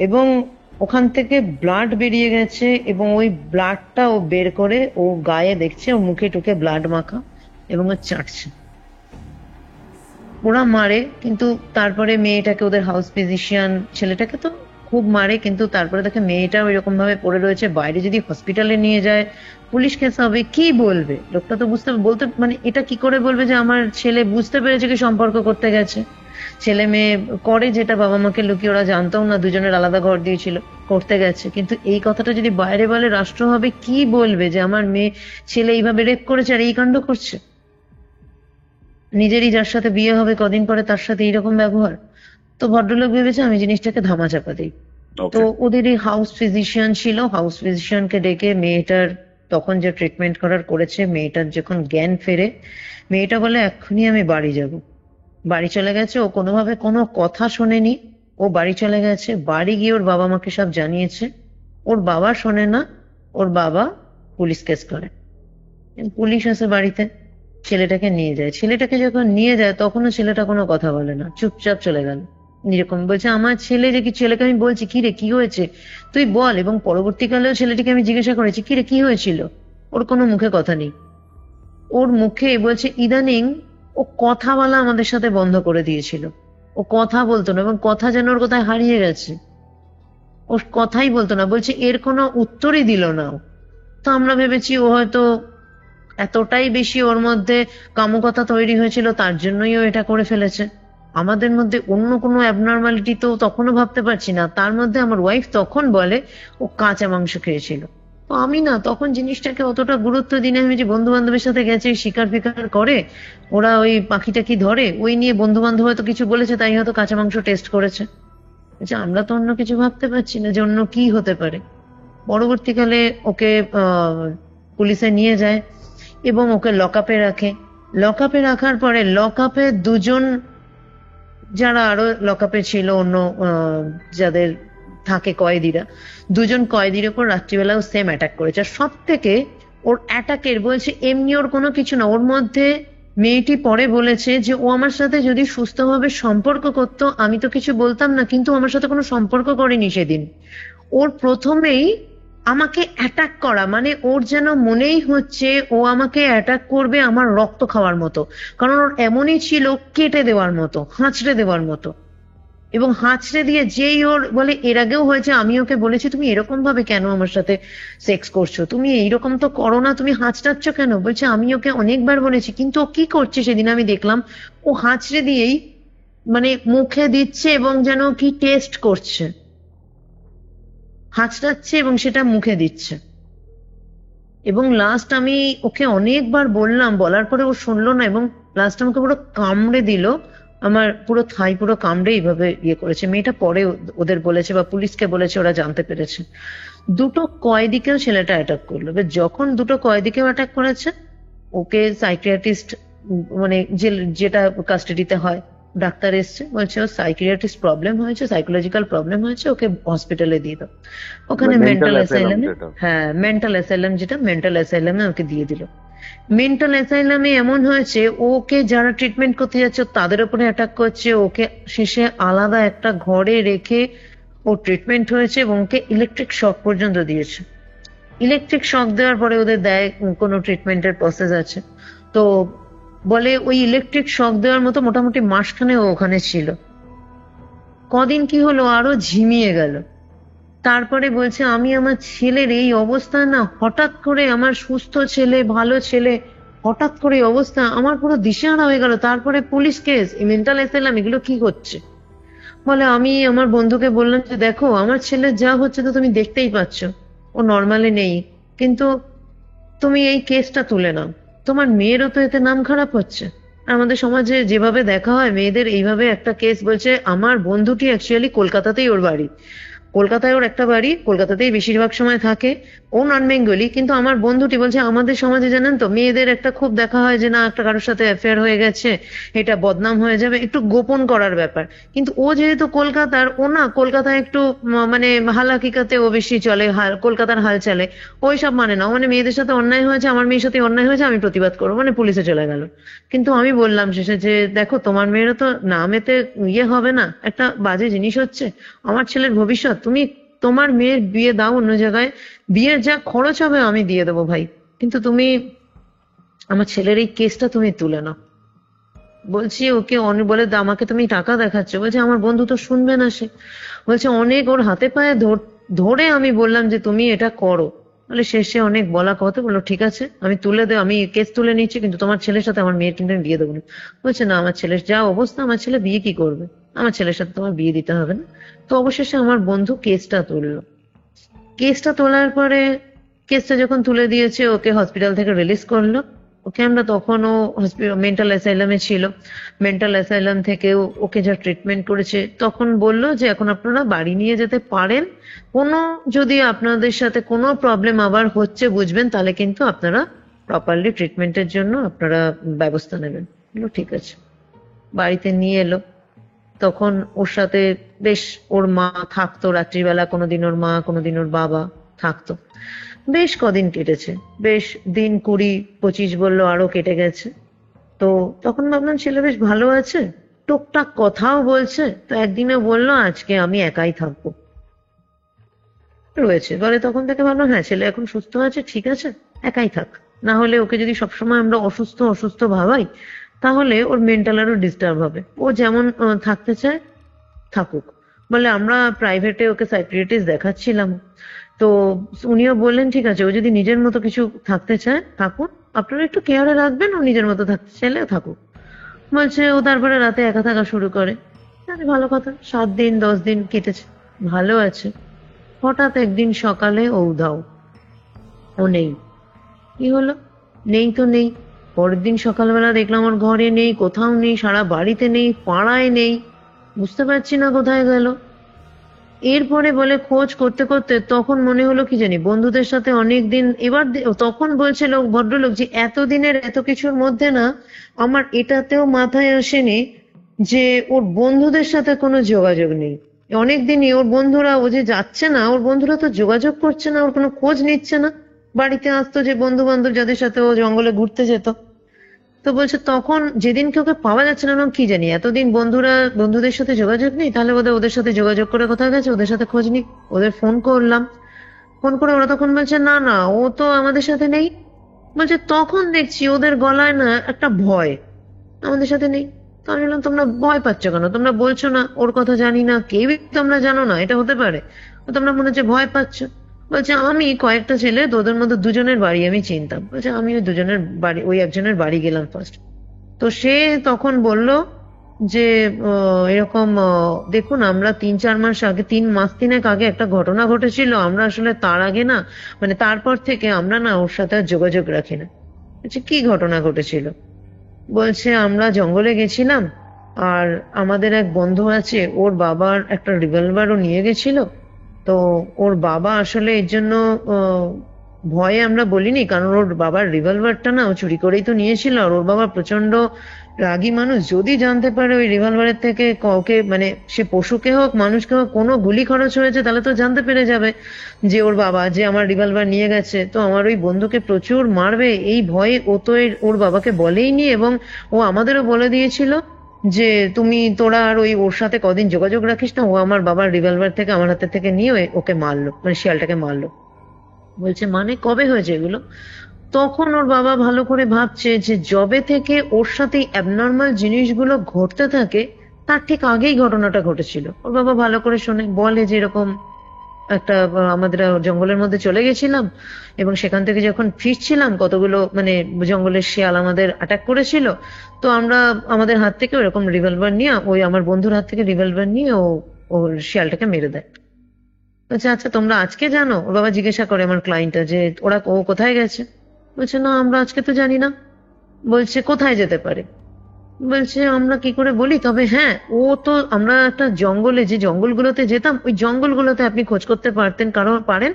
এবং ওখান থেকে ব্লাড বেরিয়ে গেছে এবং ওই ব্লাডটা ও বের করে ও গায়ে দেখছে, ও মুখে টুকে ব্লাড মাখা, এবং ও চাটছে। ওরা মারে, কিন্তু তারপরে মেয়েটাকে ওদের হাউস ফিজিশিয়ান, ছেলেটাকে তো খুব মারে, কিন্তু তারপরে দেখে মেয়েটা ওইরকম ভাবে পড়ে রয়েছে, বাইরে যদি হসপিটালে নিয়ে যায় পুলিশ কেস হবে, কি বলবে লোকটা? তো বলতে মানে এটা কি করে বলবে যে আমার ছেলে বুঝতে পেরেছে কি সম্পর্ক করতে গেছে, ছেলে মেয়ে করে যেটা বাবা মাকে লুকিয়ে, ওরা জানতাম না, দুজনের আলাদা ঘর দিয়েছিল, করতে গেছে। কিন্তু এই কথাটা যদি বাইরে বলে, রাষ্ট্র হবে কি বলবে যে আমার মেয়ে ছেলে এইভাবে রেপ করেছে আর এই কাণ্ড করছে, নিজেরই যার সাথে বিয়ে হবে কদিন পরে তার সাথে এইরকম ব্যবহার। তো ভদ্রলোক ভেবেছে আমি জিনিসটাকে ধামাচাপা দিই। তো ওদেরই হাউস ফিজিশিয়ান ছিল, হাউস ফিজিশিয়ানকে ডেকে মেয়েটার তখন যে ট্রিটমেন্ট করার করেছে, মেয়েটার যখন জ্ঞান ফেরে, মেয়েটা বলে এক্ষুনি আমি বাড়ি যাব। বাড়ি চলে গেছে, ও কোনোভাবে কোনো কথা শোনেনি, ও বাড়ি চলে গেছে। বাড়ি গিয়ে ওর বাবা মাকে সব জানিয়েছে, ওর বাবা শোনে না, ওর বাবা পুলিশ কেস করে। পুলিশ আসে বাড়িতে, ছেলেটাকে নিয়ে যায়। ছেলেটাকে যখন নিয়ে যায় তখনও ছেলেটা কোনো কথা বলে না, চুপচাপ চলে গেল। এরকম বলছে আমার ছেলে যে, কি ছেলেকে আমি বলছি কি রে কি হয়েছে তুই বল, এবং পরবর্তীকালেও ছেলেটিকে আমি জিজ্ঞাসা করেছি কি রে কি হয়েছিল, ওর কোনো মুখে কথা নেই। ওর মুখে বলছে ইদানিং ও কথা বলা আমাদের সাথে বন্ধ করে দিয়েছিল, ও কথা বলতো না, এবং কথা যেন ওর কোথায় হারিয়ে গেছে, ও কথাই বলতো না। বলছে এর কোনো উত্তরই দিল না ও। তো আমরা ভেবেছি ও হয়তো এতটাই বেশি ওর মধ্যে কামুকতা তৈরি হয়েছিল, তার জন্যই ও এটা করে ফেলেছে। আমাদের মধ্যে অন্য কোনো অ্যাবনর্মালিটি তো তখনও ভাবতে পারছি না। তার মধ্যে আমার ওয়াইফ তখন বলে ও কাঁচা মাংস খেয়েছিল। তো আমি না তখন জিনিসটাকে অতটা গুরুত্ব দিই না। আমি যে বন্ধু বান্ধবের সাথে গেছে শিকার ফিকার করে, ওরা ওই পাখিটা কি ধরে, ওই নিয়ে বন্ধু বান্ধব হয়তো কিছু বলেছে, তাই হয়তো কাঁচা মাংস টেস্ট করেছে। আমরা তো অন্য কিছু ভাবতে পারছি না যে অন্য কি হতে পারে। পরবর্তীকালে ওকে পুলিশে নিয়ে যায় এবং ওকে লকআপে রাখে। লকআপে রাখার পরে লকআপে দুজন, যারা আরো লকআপে ছিল অন্য যাদের থাকে কয়েদিরা, দুজন কয়েদির ওপর রাত্রিবেলাও সেম অ্যাটাক করেছে। আর সব থেকে ওর অ্যাটাকের বলছে এমনি ওর কোনো কিছু না, ওর মধ্যে মেয়েটি পরে বলেছে যে ও আমার সাথে যদি সুস্থভাবে সম্পর্ক করতো আমি তো কিছু বলতাম না, কিন্তু আমার সাথে কোনো সম্পর্ক করেনি সেদিন। ওর প্রথমেই আমাকে অ্যাটাক করা মানে ওর যেন মনেই হচ্ছে ও আমাকে অ্যাটাক করবে আমার রক্ত খাওয়ার মতো, কারণ ওর এমনই ছিল কেটে দেওয়ার মতো, হাঁচড়ে দেওয়ার মতো। এবং হাঁচড়ে দিয়ে যেই ওর বলে, এর আগেও হয়েছে, আমি ওকে বলেছি তুমি এরকম ভাবে কেন আমার সাথে সেক্স করছো, তুমি এইরকম তো করো না, তুমি হাঁচড়াচ্ছ কেন? বলছে আমি ওকে অনেকবার বলেছি, কিন্তু ও কি করছে সেদিন আমি দেখলাম ও হাঁচড়ে দিয়েই মানে মুখে দিচ্ছে এবং যেন কি টেস্ট করছে, হাঁচড়াচ্ছে এবং সেটা মুখে দিচ্ছে। এবং লাস্ট আমি ওকে অনেকবার বললাম, বলার পরে ও শুনলো না এবং লাস্ট আমাকে পুরো কামড়ে দিল, আমার পুরো থাই পুরো কামড়ে এইভাবে ইয়ে করেছে। মেয়েটা পরে ওদের বলেছে বা পুলিশকে বলেছে, ওরা জানতে পেরেছে। দুটো কয়েদিকেও ছেলেটা অ্যাটাক করলো। এবার যখন দুটো কয়েদিকেও অ্যাটাক করেছে, ওকে সাইকিয়াট্রিস্ট মানে যেটা কাস্টাডিতে হয়, ডাক্তার এসছে, বলছে ও সাইকিয়াট্রিস্ট প্রবলেম হয়েছে, সাইকোলজিক্যাল প্রবলেম হয়েছে, ওকে হসপিটালে দিয়ে দাও। ওখানে মেন্টাল অ্যাসাইলামে, হ্যাঁ মেন্টাল অ্যাসাইলাম, যেটা মেন্টাল অ্যাসাইলামে ওকে দিয়ে দিল। মেন্টাল অ্যাসাইলামে এমন হয়েছে ওকে যারা ট্রিটমেন্ট করতে যাচ্ছে তাদের উপরে অ্যাটাক করছে, ওকে শেষে আলাদা একটা ঘরে রেখে ও ট্রিটমেন্ট হয়েছে এবং ওকে ইলেকট্রিক শক পর্যন্ত দিয়েছে। ইলেকট্রিক শক দেওয়ার পরে ওদের দেয় কোনো ট্রিটমেন্টের প্রসেস আছে, তো বলে ওই ইলেকট্রিক শক দেওয়ার মতো মোটামুটি মাসখানে ও ওখানে ছিল। কদিন কি হলো, আরো ঝিমিয়ে গেল। তারপরে বলছে আমি আমার ছেলের এই অবস্থা না, হঠাৎ করে আমার সুস্থ ছেলে ভালো ছেলে হঠাৎ করে এই অবস্থা, আমার পুরো দিশেহারা হয়ে গেল। তারপরে পুলিশ কেস, মেন্টাল অ্যাসাইলাম, এগুলো কি হচ্ছে? বলে আমি আমার বন্ধুকে বললাম যে দেখো আমার ছেলের যা হচ্ছে তো তুমি দেখতেই পাচ্ছ, ও নর্মালি নেই, কিন্তু তুমি এই কেসটা তুলে নাও, তোমার মেয়েরও তো এতে নাম খারাপ হচ্ছে। আর আমাদের সমাজে যেভাবে দেখা হয় মেয়েদের এইভাবে একটা কেস, বলছে আমার বন্ধুটি অ্যাকচুয়ালি কলকাতাতেই ওর বাড়ি, কলকাতায় ওর একটা বাড়ি, কলকাতাতেই বেশিরভাগ সময় থাকে, ও নন বেঙ্গলি, কিন্তু আমার বন্ধুটি বলছে আমাদের সমাজে জানেন তো মেয়েদের একটা খুব দেখা হয় যে না একটা কারোর সাথে অ্যাফেয়ার হয়ে গেছে, এটা বদনাম হয়ে যাবে, একটু গোপন করার ব্যাপার। কিন্তু ও যেহেতু কলকাতার, ও না কলকাতায় একটু মানে হালাকিকাতে ও বেশি চলে, কলকাতার হাল চালে, ওই সব মানে না, মানে মেয়েদের সাথে অন্যায় হয়েছে, আমার মেয়ের সাথে অন্যায় হয়েছে, আমি প্রতিবাদ করবো, মানে পুলিশে চলে গেল। কিন্তু আমি বললাম শেষে যে দেখো তোমার মেয়েরও তো নামেতে ইয়ে হবে না, একটা বাজে জিনিস হচ্ছে, আমার ছেলের ভবিষ্যৎ, তুমি তোমার মেয়ের বিয়ে দাও অন্য জায়গায়, বিয়ের যা খরচ হবে আমি দিয়ে দেবো ভাই, কিন্তু তুমি আমার ছেলের এই কেসটা তুমি তুলে নাও। বলছি ওকে বলে আমাকে তুমি টাকা দেখাচ্ছ, বলছে আমার বন্ধু তো শুনবে না, সে বলছে অনেক ওর হাতে পায়ে ধরে আমি বললাম যে তুমি এটা করো, বলে শেষে অনেক বলা কথা, বললো ঠিক আছে আমি তুলে দেবো, আমি কেস তুলে নিচ্ছি, কিন্তু তোমার ছেলের সাথে আমার মেয়ের কিন্তু আমি বিয়ে দেবো না। বলছে না আমার ছেলের যা অবস্থা, আমার ছেলে বিয়ে কি করবে, আমার ছেলের সাথে তোমার বিয়ে দিতে হবে না। তো অবশেষে আমার বন্ধু কেসটা তুললো। কেসটা তোলার পরে কেসটা যখন তুলে দিয়েছে, ওকে হসপিটাল থেকে রিলিজ করলো। ওকে আমরা তখনও মেন্টাল অ্যাসাইলামে ছিল, মেন্টাল অ্যাসাইলাম থেকেও ওকে যা ট্রিটমেন্ট করেছে, তখন বললো যে এখন আপনারা বাড়ি নিয়ে যেতে পারেন, কোনো যদি আপনাদের সাথে কোনো প্রবলেম আবার হচ্ছে বুঝবেন তাহলে কিন্তু আপনারা প্রপারলি ট্রিটমেন্টের জন্য আপনারা ব্যবস্থা নেবেন। বললো ঠিক আছে। বাড়িতে নিয়ে এলো, তখন ওর সাথে বেশ ওর মা থাকতো রাত্রিবেলা, কোনোদিন ওর মা কোনোদিন ওর বাবা থাকতো। বেশ কদিন কেটেছে, বেশ দিন 20-25 বললো, আরো কেটে গেছে। তো তখন ভাবলাম ছেলে বেশ ভালো আছে, টুকটাক কথাও বলছে, তো একদিনে বললো আজকে আমি একাই থাকবো রয়েছে, বলে তখন থেকে ভাবলাম হ্যাঁ ছেলে এখন সুস্থ আছে, ঠিক আছে একাই থাক, না হলে ওকে যদি সবসময় আমরা অসুস্থ অসুস্থ ভাবাই তাহলে ওর মেন্টাল আরো ডিস্টার্ব হবে, ও যেমন থাকতে চায় থাকুক। বলে আমরা প্রাইভেটে ওকে সাইকিয়াট্রিস্ট দেখাচ্ছিলাম, তো উনিও বললেন ঠিক আছে ও যদি নিজের মতো কিছু থাকতে চায় থাকুন, আপনারা একটু কেয়ারে রাখবেন, ও নিজের মতো থাকতে চাইলে থাকুক। বলছে ও তারপরে রাতে একা থাকা শুরু করে। আরে ভালো কথা, 7 দিন 10 দিন কেটেছে, ভালো আছে। হঠাৎ একদিন সকালে ও উধাও, ও নেই। কি হলো? নেই তো নেই। পরের দিন সকালবেলা দেখলাম ওর ঘরে নেই, কোথাও নেই, সারা বাড়িতে নেই, পাড়ায় নেই, বুঝতে পারছি না কোথায় গেল। এরপরে বলে খোঁজ করতে করতে তখন মনে হলো কি জানি বন্ধুদের সাথে অনেক দিন, এবার তখন বলছে লোক, ভদ্রলোক, যে এতদিনের এত কিছুর মধ্যে না আমার এটাতেও মাথায় আসেনি যে ওর বন্ধুদের সাথে কোনো যোগাযোগ নেই। অনেকদিনই ওর বন্ধুরা, ও যে যাচ্ছে না, ওর বন্ধুরা তো যোগাযোগ করছে না, ওর কোনো খোঁজ নিচ্ছে না। বাড়িতে আসতো যে বন্ধু বান্ধব যাদের সাথে ও জঙ্গলে ঘুরতে যেত, তো বলছে তখন যেদিনকে ওকে পাওয়া যাচ্ছে না, কি জানি এতদিন বন্ধুদের সাথে যোগাযোগ নেই, তাহলে ওদের সাথে যোগাযোগ করে কোথায় গেছে, ওদের সাথে খোঁজ নিই। ওদের ফোন করলাম, ফোন করে ওরা তখন বলছে না না, ও তো আমাদের সাথে নেই। বলছে তখন দেখছি ওদের গলায় না একটা ভয়, আমাদের সাথে নেই। তো আমি বললাম তোমরা ভয় পাচ্ছ কেন? তোমরা বলছো না ওর কথা জানি না, কেউই তোমরা জানো না, এটা হতে পারে, তোমরা মনে হচ্ছে ভয় পাচ্ছ। বলছে আমি কয়েকটা ছেলে, ওদের মধ্যে দুজনের বাড়ি আমি চিনতাম। বলছে আমি ওই দুজনের বাড়ি, ওই একজনের বাড়ি গেলাম ফার্স্ট। তো সে তখন বলল যে এরকম দেখুন, আমরা 3-4 মাস আগে, 3 মাস 3 আগে একটা ঘটনা ঘটেছিল, আমরা আসলে তার আগে না, মানে তারপর থেকে আমরা না ওর সাথে আর যোগাযোগ রাখি না। বলছে কি ঘটনা ঘটেছিল? বলছে আমরা জঙ্গলে গেছিলাম, আর আমাদের এক বন্ধু আছে, ওর বাবার একটা রিভলভারও নিয়ে গেছিল। তো ওর বাবা আসলে এর জন্য ভয়ে আমরা বলিনি, কারণ ওর বাবার রিভলভারটা না ও চুরি করেই তো নিয়েছিল, আর ওর বাবা প্রচন্ড রাগী মানুষ। যদি জানতে পারে ওই রিভলভারের থেকে কাউকে, মানে সে পশুকে হোক মানুষকে হোক, কোনো গুলি খরচ হয়েছে, তাহলে তো জানতে পেরে যাবে যে ওর বাবা যে আমার রিভলভার নিয়ে গেছে, তো আমার ওই বন্ধুকে প্রচুর মারবে, এই ভয়ে ও তো ওর বাবাকে বলেইনি। এবং ও আমাদেরও বলে দিয়েছিল যে তোরা আর ওর সাথে কদিন যোগাযোগ রাখিস না, ও আমার বাবার রিভলভার থেকে আমার হাতের থেকে নিয়ে ওকে মারলো, মানে শিয়ালটাকে মারলো। বলছে মানে কবে হয়েছে এগুলো? তখন ওর বাবা ভালো করে ভাবছে যে যবে থেকে ওর সাথে অ্যাবনর্মাল জিনিসগুলো ঘটতে থাকে তার ঠিক আগেই ঘটনাটা ঘটেছিল। ওর বাবা ভালো করে শুনে বলে যে এরকম একটা আমাদের জঙ্গলের মধ্যে চলে গেছিলাম, এবং সেখান থেকে যখন ফিরছিলাম কতগুলো মানে জঙ্গলের শিয়াল আমাদের অ্যাটাক করেছিল। তো আমরা আমাদের হাত থেকে ওরকম রিভলভার নিয়ে, ওই আমার বন্ধুর হাত থেকে রিভলভার নিয়ে ও শিয়ালটাকে মেরে দেয়। বলছে আচ্ছা তোমরা আজকে জানো? ওর বাবা জিজ্ঞাসা করে আমার ক্লায়েন্টটা যে ও কোথায় গেছে। বলছে না আমরা আজকে তো জানি না। বলছে কোথায় যেতে পারে? বলছে আমরা কি করে বলি, তবে হ্যাঁ ও তো, আমরা একটা জঙ্গলে, যে জঙ্গলগুলোতে যেতাম ওই জঙ্গলগুলোতে আপনি খোঁজ করতে পারেন,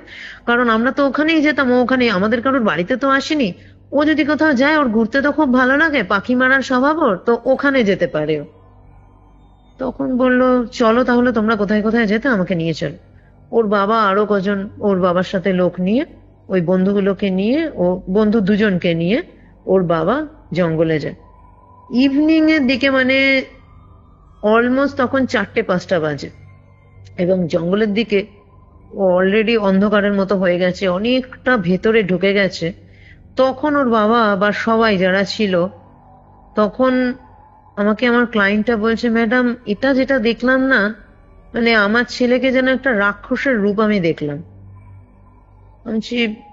কারণ আমরা তো ওখানেই যেতাম, ও ওখানে, আমাদের কারোর বাড়িতে তো আসেনি। ও যদি কোথাও যায়, ওর ঘুরতে তো খুব ভালো লাগে, পাখি মারার স্বভাব ওর, তো ওখানে যেতে পারে ও। তখন বললো চলো তাহলে তোমরা কোথায় কোথায় যেতে আমাকে নিয়ে চলো। ওর বাবা আরো কজন, ওর বাবার সাথে লোক নিয়ে, ওই বন্ধুগুলোকে নিয়ে, ও বন্ধু দুজনকে নিয়ে ওর বাবা জঙ্গলে যায়। ইভিনিং এর দিকে, মানে অলমোস্ট তখন 4টে-5টা বাজে, এবং জঙ্গলের দিকে অলরেডি অন্ধকারের মতো হয়ে গেছে, অনেকটা ভেতরে ঢুকে গেছে। তখন ওর বাবা বা সবাই যারা ছিল, তখন আমাকে আমার ক্লায়েন্টটা বলছে ম্যাডাম এটা যেটা দেখলাম না, মানে আমার ছেলেকে যেন একটা রাক্ষসের রূপ আমি দেখলাম।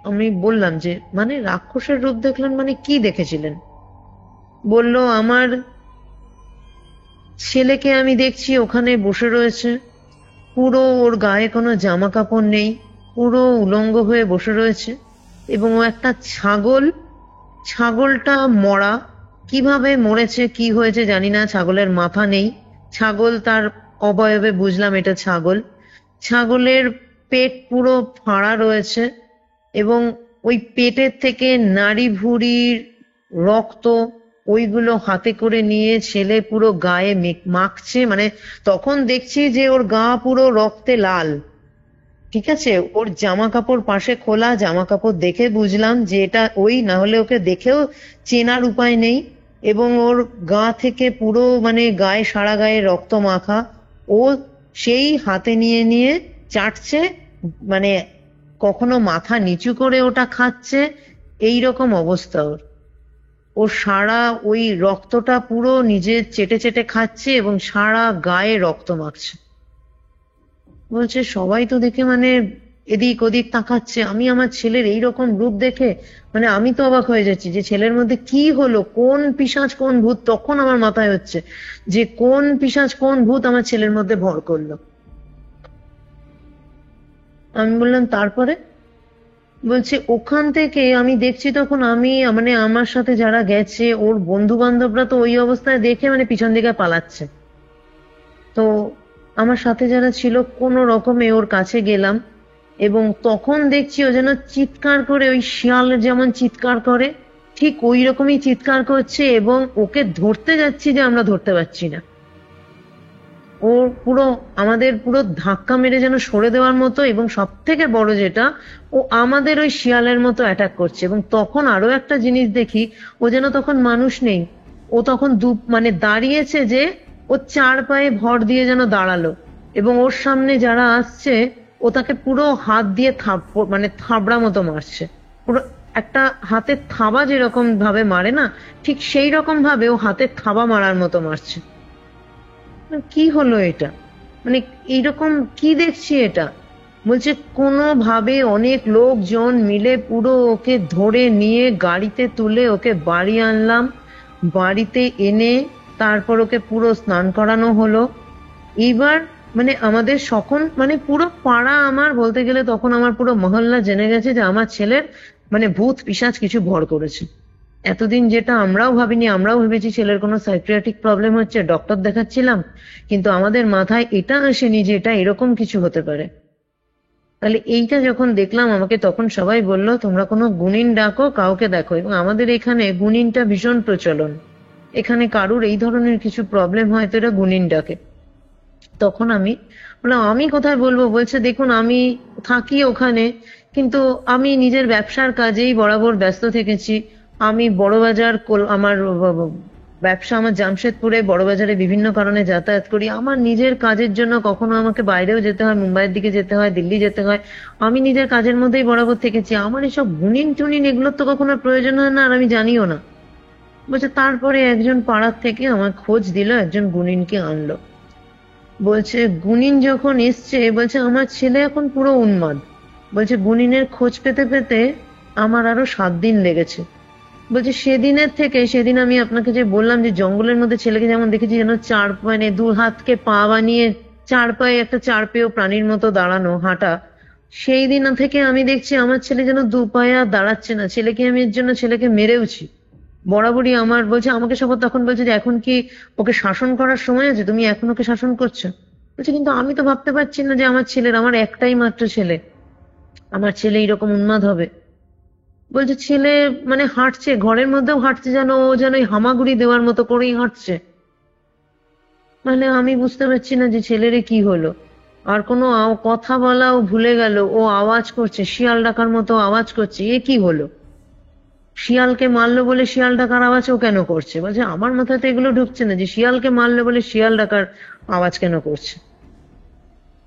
আমি বললাম যে মানে রাক্ষসের রূপ দেখলেন মানে কি দেখেছিলেন? বলল আমার ছেলেকে আমি দেখছি ওখানে বসে রয়েছে, পুরো ওর গায়ে কোনো জামা কাপড় নেই, পুরো উলঙ্গ হয়ে বসে রয়েছে, এবং ও একটা ছাগলটা মরা, কিভাবে মরেছে কি হয়েছে জানি না, ছাগলের মাথা নেই, ছাগল তার অবয়বে বুঝলাম এটা ছাগল, ছাগলের পেট পুরো ফাঁড়া রয়েছে, এবং ওই পেটের থেকে নাড়ি ভুঁড়ির রক্ত ওইগুলো হাতে করে নিয়ে ছেলে পুরো গায়ে মাখছে। মানে তখন দেখছি যে ওর গা পুরো রক্তে লাল, ঠিক আছে, ওর জামা কাপড় পাশে খোলা, জামা কাপড় দেখে বুঝলাম যে এটা ওই, না হলে ওকে দেখেও চেনার উপায় নেই। এবং ওর গা থেকে পুরো মানে গায়ে, সারা গায়ে রক্ত মাখা, ও সেই হাতে নিয়ে নিয়ে চাটছে, মানে কখনো মাথা নিচু করে ওটা খাচ্ছে, এই রকম অবস্থা ওর। ও সারা ওই রক্তটা পুরো নিজে চেটে চেটে খাচ্ছে এবং সারা গায়ে রক্ত মাখছে। বলছে সবাই তো দেখে মানে এদিক ওদিক তাকাচ্ছে। আমি আমার ছেলের এইরকম রূপ দেখে মানে আমি তো অবাক হয়ে যাচ্ছি যে ছেলের মধ্যে কি হলো, কোন পিশাচ কোন ভূত, তখন আমার মাথায় হচ্ছে যে কোন পিশাচ কোন ভূত আমার ছেলের মধ্যে ভর করলো। আমি বললাম তারপরে? বলছে ওখান থেকে আমি দেখছি তখন আমি মানে আমার সাথে যারা গেছে ওর বন্ধু বান্ধবরা তো ওই অবস্থায় দেখে মানে পিছন দিকে পালাচ্ছে। তো আমার সাথে যারা ছিল কোনো রকমে ওর কাছে গেলাম এবং তখন দেখছি ও যেন চিৎকার করে, ওই শিয়াল যেমন চিৎকার করে ঠিক ওই রকমই চিৎকার করছে এবং ওকে ধরতে যাচ্ছি যে আমরা ধরতে পারছি না। ওর পুরো আমাদের পুরো ধাক্কা মেরে যেন সরে দেওয়ার মতো, এবং সব থেকে বড় যেটা, ও আমাদের ওই শিয়ালের মতো অ্যাটাক করছে। এবং তখন আরো একটা জিনিস দেখি, ও যেন তখন মানুষ নেই, ও তখন মানে দাঁড়িয়েছে যে ও 4 পায়ে ভর দিয়ে যেন দাঁড়ালো এবং ওর সামনে যারা আসছে ও তাকে পুরো হাত দিয়ে মানে থাবড়া মতো মারছে। পুরো একটা হাতের থাবা যেরকম ভাবে মারে না, ঠিক সেই রকম ভাবে ও হাতের থাবা মারার মতো মারছে। কি হলো এটা, মানে এইরকম কি দেখছি এটা? বলছে কোনোভাবে অনেক লোকজন মিলে পুরো ওকে ধরে নিয়ে গাড়িতে তুলে ওকে বাড়ি আনলাম। বাড়িতে এনে তারপর ওকে পুরো স্নান করানো হলো। এইবার মানে আমাদের সকল মানে পুরো পাড়া, আমার বলতে গেলে তখন আমার পুরো মহল্লা জেনে গেছে যে আমার ছেলের মানে ভূত পিশাচ কিছু ভর করেছে। এতদিন যেটা আমরাও ভাবিনি, আমরাও ভেবেছি ছেলের কোনো সাইকিয়াট্রিক প্রবলেম হচ্ছে, ডক্টর দেখাচ্ছিলাম, কিন্তু আমাদের মাথায় এটা আসেনি যে এটা এরকম কিছু হতে পারে। তাহলে এইটা যখন দেখলাম আমাকে তখন সবাই বলল তোমরা কোনো গুণিন ডাকো, কাউকে দেখো। এবং আমাদের এখানে গুণিনটা ভীষণ প্রচলন, এখানে কারুর এই ধরনের কিছু প্রবলেম হয় তো এরা গুণিন ডাকে। তখন আমি বললাম আমি কোথায় বলবো? বলছে দেখুন আমি থাকি ওখানে, কিন্তু আমি নিজের ব্যবসার কাজেই বরাবর ব্যস্ত থেকেছি। আমি বড়বাজার, আমার ব্যবসা আমার জামশেদপুরে, বড়বাজারে বিভিন্ন কারণে যাতায়াত করি। আমার নিজের কাজের জন্য কখনো আমাকে বাইরেও যেতে হয়, মুম্বাইয়ের দিকে যেতে হয়, দিল্লি যেতে হয়, আমি নিজের কাজের মধ্যেই বরাবর থেকেছি। আমার এসব গুণিন টুনিন এগুলোর তো কখনো প্রয়োজন হয় না, আর আমি জানিও না। বলছে তারপরে একজন পাড়ার থেকে আমার খোঁজ দিল, একজন গুণিনকে আনলো। বলছে গুণিন যখন এসছে, বলছে আমার ছেলে এখন পুরো উন্মাদ। বলছে গুণিনের খোঁজ পেতে পেতে আমার আরো 7 দিন লেগেছে। বলছে সেদিনের থেকে, সেদিন আমি আপনাকে যে বললাম যে জঙ্গলের মধ্যে ছেলেকে যেমন দেখেছি যেন 4 মানে 2 হাতকে পা বানিয়ে 4 পায়ে একটা 4 পেয়েও প্রাণীর মতো দাঁড়ানো হাঁটা, সেই দিন থেকে আমি দেখছি আমার ছেলে যেন 2 পায়ে আর দাঁড়াচ্ছে না। ছেলেকে আমি এর জন্য ছেলেকে মেরেওছি বরাবরই। আমার বলছে আমাকে সব তখন বলছে যে এখন কি ওকে শাসন করার সময় আছে, তুমি এখন ওকে শাসন করছো? বলছে কিন্তু আমি তো ভাবতে পারছি না যে আমার ছেলের, আমার একটাই মাত্র ছেলে, আমার ছেলে এরকম উন্মাদ হবে। বলছে ছেলে মানে হাঁটছে, ঘরের মধ্যেও হাঁটছে, যেন ও যেন হামাগুড়ি দেওয়ার মতো করেই হাঁটছে। মানে আমি বুঝতে পারছি না যে ছেলের কি হলো। আর কোনো কথা বলাও ভুলে গেল, ও আওয়াজ করছে, শিয়াল ডাকার মতো আওয়াজ করছে। এ কি হলো? শিয়ালকে মারলো বলে শিয়াল ডাকার আওয়াজ ও কেন করছে? বলছে আমার মাথায় তো এগুলো ঢুকছে না যে শিয়ালকে মারলো বলে শিয়াল ডাকার আওয়াজ কেন করছে।